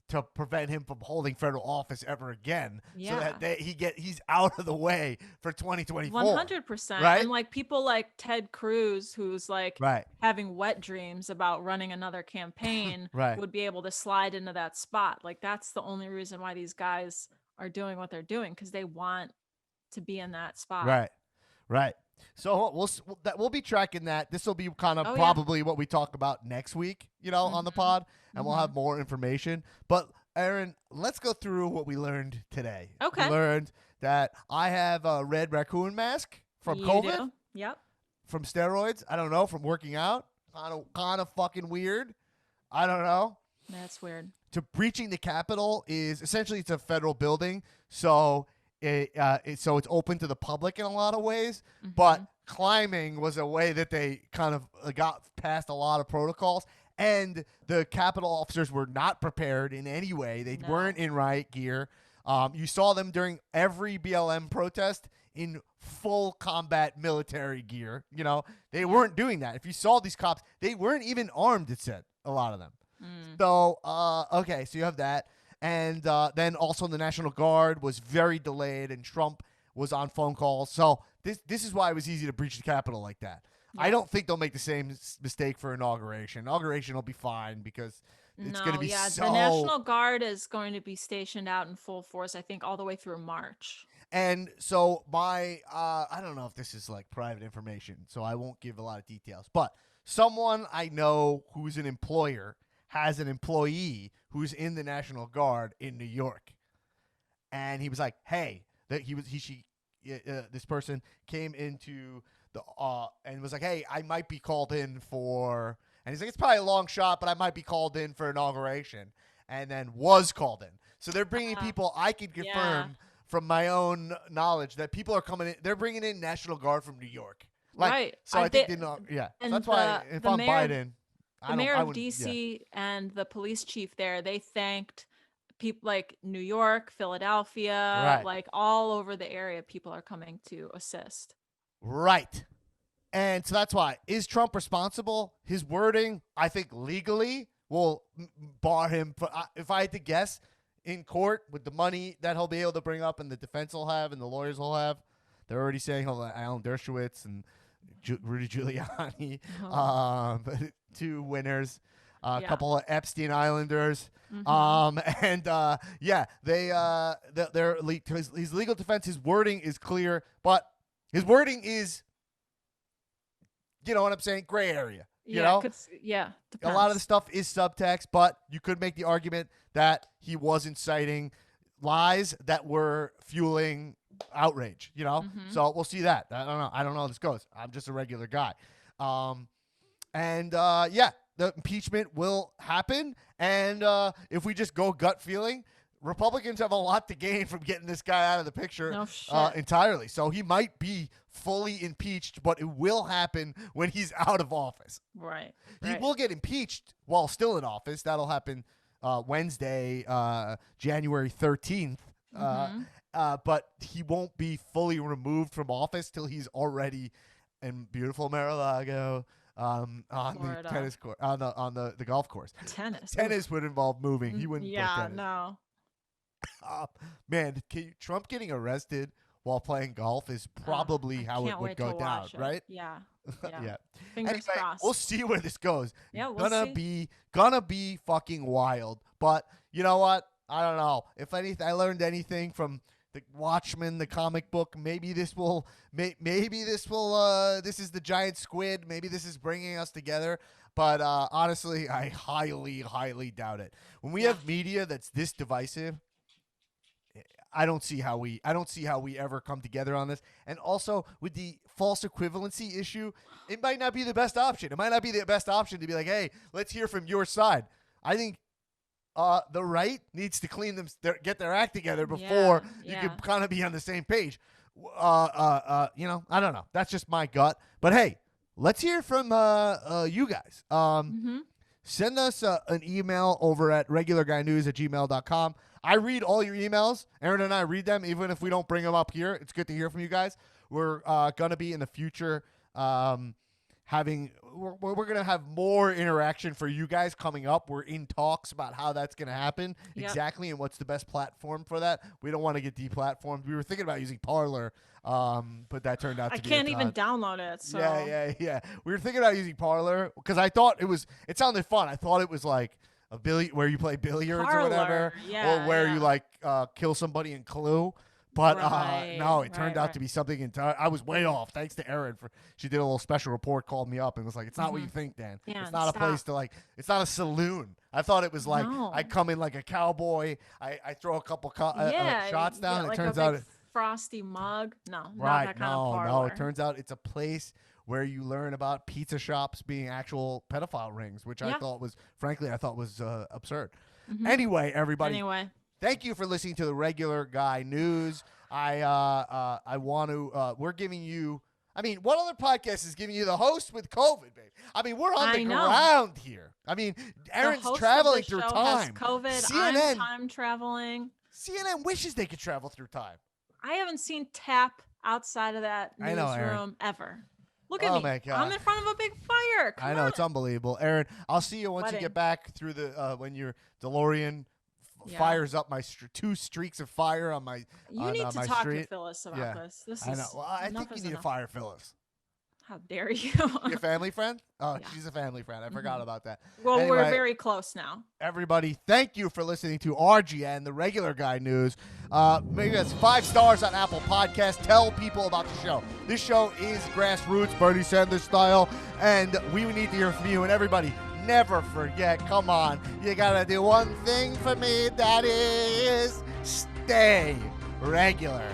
to prevent him from holding federal office ever again, so that he's out of the way for 2024. 100%. Right? And like people like Ted Cruz, who's like having wet dreams about running another campaign, would be able to slide into that spot. Like that's the only reason why these guys are doing what they're doing, because they want to be in that spot. Right. So we'll be tracking that. This will be kind of probably what we talk about next week, on the pod, and we'll have more information. But Aaron, let's go through what we learned today. Okay. We learned that I have a red raccoon mask from COVID. Do? Yep. From steroids. I don't know. From working out. Kind of fucking weird. I don't know. That's weird. To breaching the Capitol is essentially it's a federal building, so. So it's open to the public in a lot of ways, but climbing was a way that they kind of got past a lot of protocols, and the Capitol officers were not prepared in any way. They weren't in riot gear. You saw them during every BLM protest in full combat military gear. They weren't doing that. If you saw these cops, they weren't even armed, it said, a lot of them. So, okay, so you have that. And then also the National Guard was very delayed, and Trump was on phone calls. So this is why it was easy to breach the Capitol like that. Yeah. I don't think they'll make the same mistake for inauguration. Inauguration will be fine because it's going to be so... The National Guard is going to be stationed out in full force, I think, all the way through March. And so I don't know if this is like private information, so I won't give a lot of details. But someone I know who's an employer has an employee who's in the National Guard in New York. And he was like, hey, this person came into the, and was like, hey, I might be called in for, and he's like, it's probably a long shot, but I might be called in for inauguration. And then was called in. So they're bringing people, I can confirm from my own knowledge that people are coming in, they're bringing in National Guard from New York. Like, so I think, so that's why if I'm Biden. The mayor of D.C. and the police chief there, they thanked people like New York, Philadelphia, like all over the area. People are coming to assist. Right. And so that's why. Is Trump responsible? His wording, I think legally, will bar him. If I had to guess, in court with the money that he'll be able to bring up and the defense will have and the lawyers will have, They're already saying Alan Dershowitz and Rudy Giuliani, two winners. A couple of Epstein Islanders, and his legal defense. His wording is clear, but his wording is, you know what I'm saying, gray area. You know, depends. A lot of the stuff is subtext, but you could make the argument that he wasn't citing lies that were fueling outrage. You know, so we'll see that. I don't know. I don't know how this goes. I'm just a regular guy, the impeachment will happen, and if we just go gut feeling, Republicans have a lot to gain from getting this guy out of the picture entirely. So he might be fully impeached, but it will happen when he's out of office. Right. He will get impeached while still in office. That'll happen Wednesday, January 13th. But he won't be fully removed from office till he's already in beautiful Mar-a-Lago. On Florida. The tennis court, on the golf course. Tennis would involve moving. He wouldn't. Yeah, play tennis. No. Man, Trump getting arrested while playing golf is probably how it would go down, right? Yeah. Yeah. Fingers crossed. We'll see where this goes. Yeah, we'll see. Gonna be fucking wild. But you know what? I don't know. If anything, I learned anything from the Watchmen, the comic book. Maybe this is the giant squid. Maybe this is bringing us together. But honestly, I highly, highly doubt it. When we have media that's this divisive, I don't see how we ever come together on this. And also with the false equivalency issue, it might not be the best option. It might not be the best option to be like, hey, let's hear from your side. I think the right needs to get their act together before you can kind of be on the same page. I don't know. That's just my gut. But hey, let's hear from you guys. Send us an email over at regularguynews@gmail.com. I read all your emails. Aaron and I read them, even if we don't bring them up here. It's good to hear from you guys. We're going to be in the future we're going to have more interaction for you guys coming up. We're in talks about how that's going to happen exactly and what's the best platform for that. We don't want to get deplatformed. We were thinking about using Parler, but that turned out to be I can't even download it. So. Yeah. We were thinking about using Parler because I thought it sounded fun. I thought it was like where you play billiards or whatever, or where you like kill somebody in Clue. But no, it turned out to be something entirely. I was way off. Thanks to Erin she did a little special report, called me up, and was like, "It's not what you think, Dan. It's not a place to it's not a saloon." I thought it was like I come in like a cowboy. I throw a couple shots down. Like it turns out frosty mug. No, not that kind of parlor. No. It turns out it's a place where you learn about pizza shops being actual pedophile rings, which I thought was absurd. Anyway, everybody. Thank you for listening to the Regular Guy News. I want to. We're giving you. I mean, what other podcast is giving you the host with COVID, babe? I mean, we're on the ground here. I mean, Aaron's traveling through time. Has COVID. CNN, I'm time traveling. CNN wishes they could travel through time. I haven't seen Tap outside of that newsroom ever. Look at me. My God. I'm in front of a big fire. Come on. It's unbelievable. Aaron, I'll see you once you get back through the when your DeLorean fires up my two streaks of fire on my You need to talk to Phyllis about this. I know. Well, I think you need to fire Phyllis. How dare you? Your family friend? Oh, she's a family friend. I forgot about that. Well, anyway, we're very close now. Everybody, thank you for listening to RGN, the Regular Guy News. Maybe that's 5 stars on Apple Podcasts. Tell people about the show. This show is grassroots, Bernie Sanders style, and we need to hear from you. And everybody, never forget, come on, you gotta do one thing for me, that is stay regular.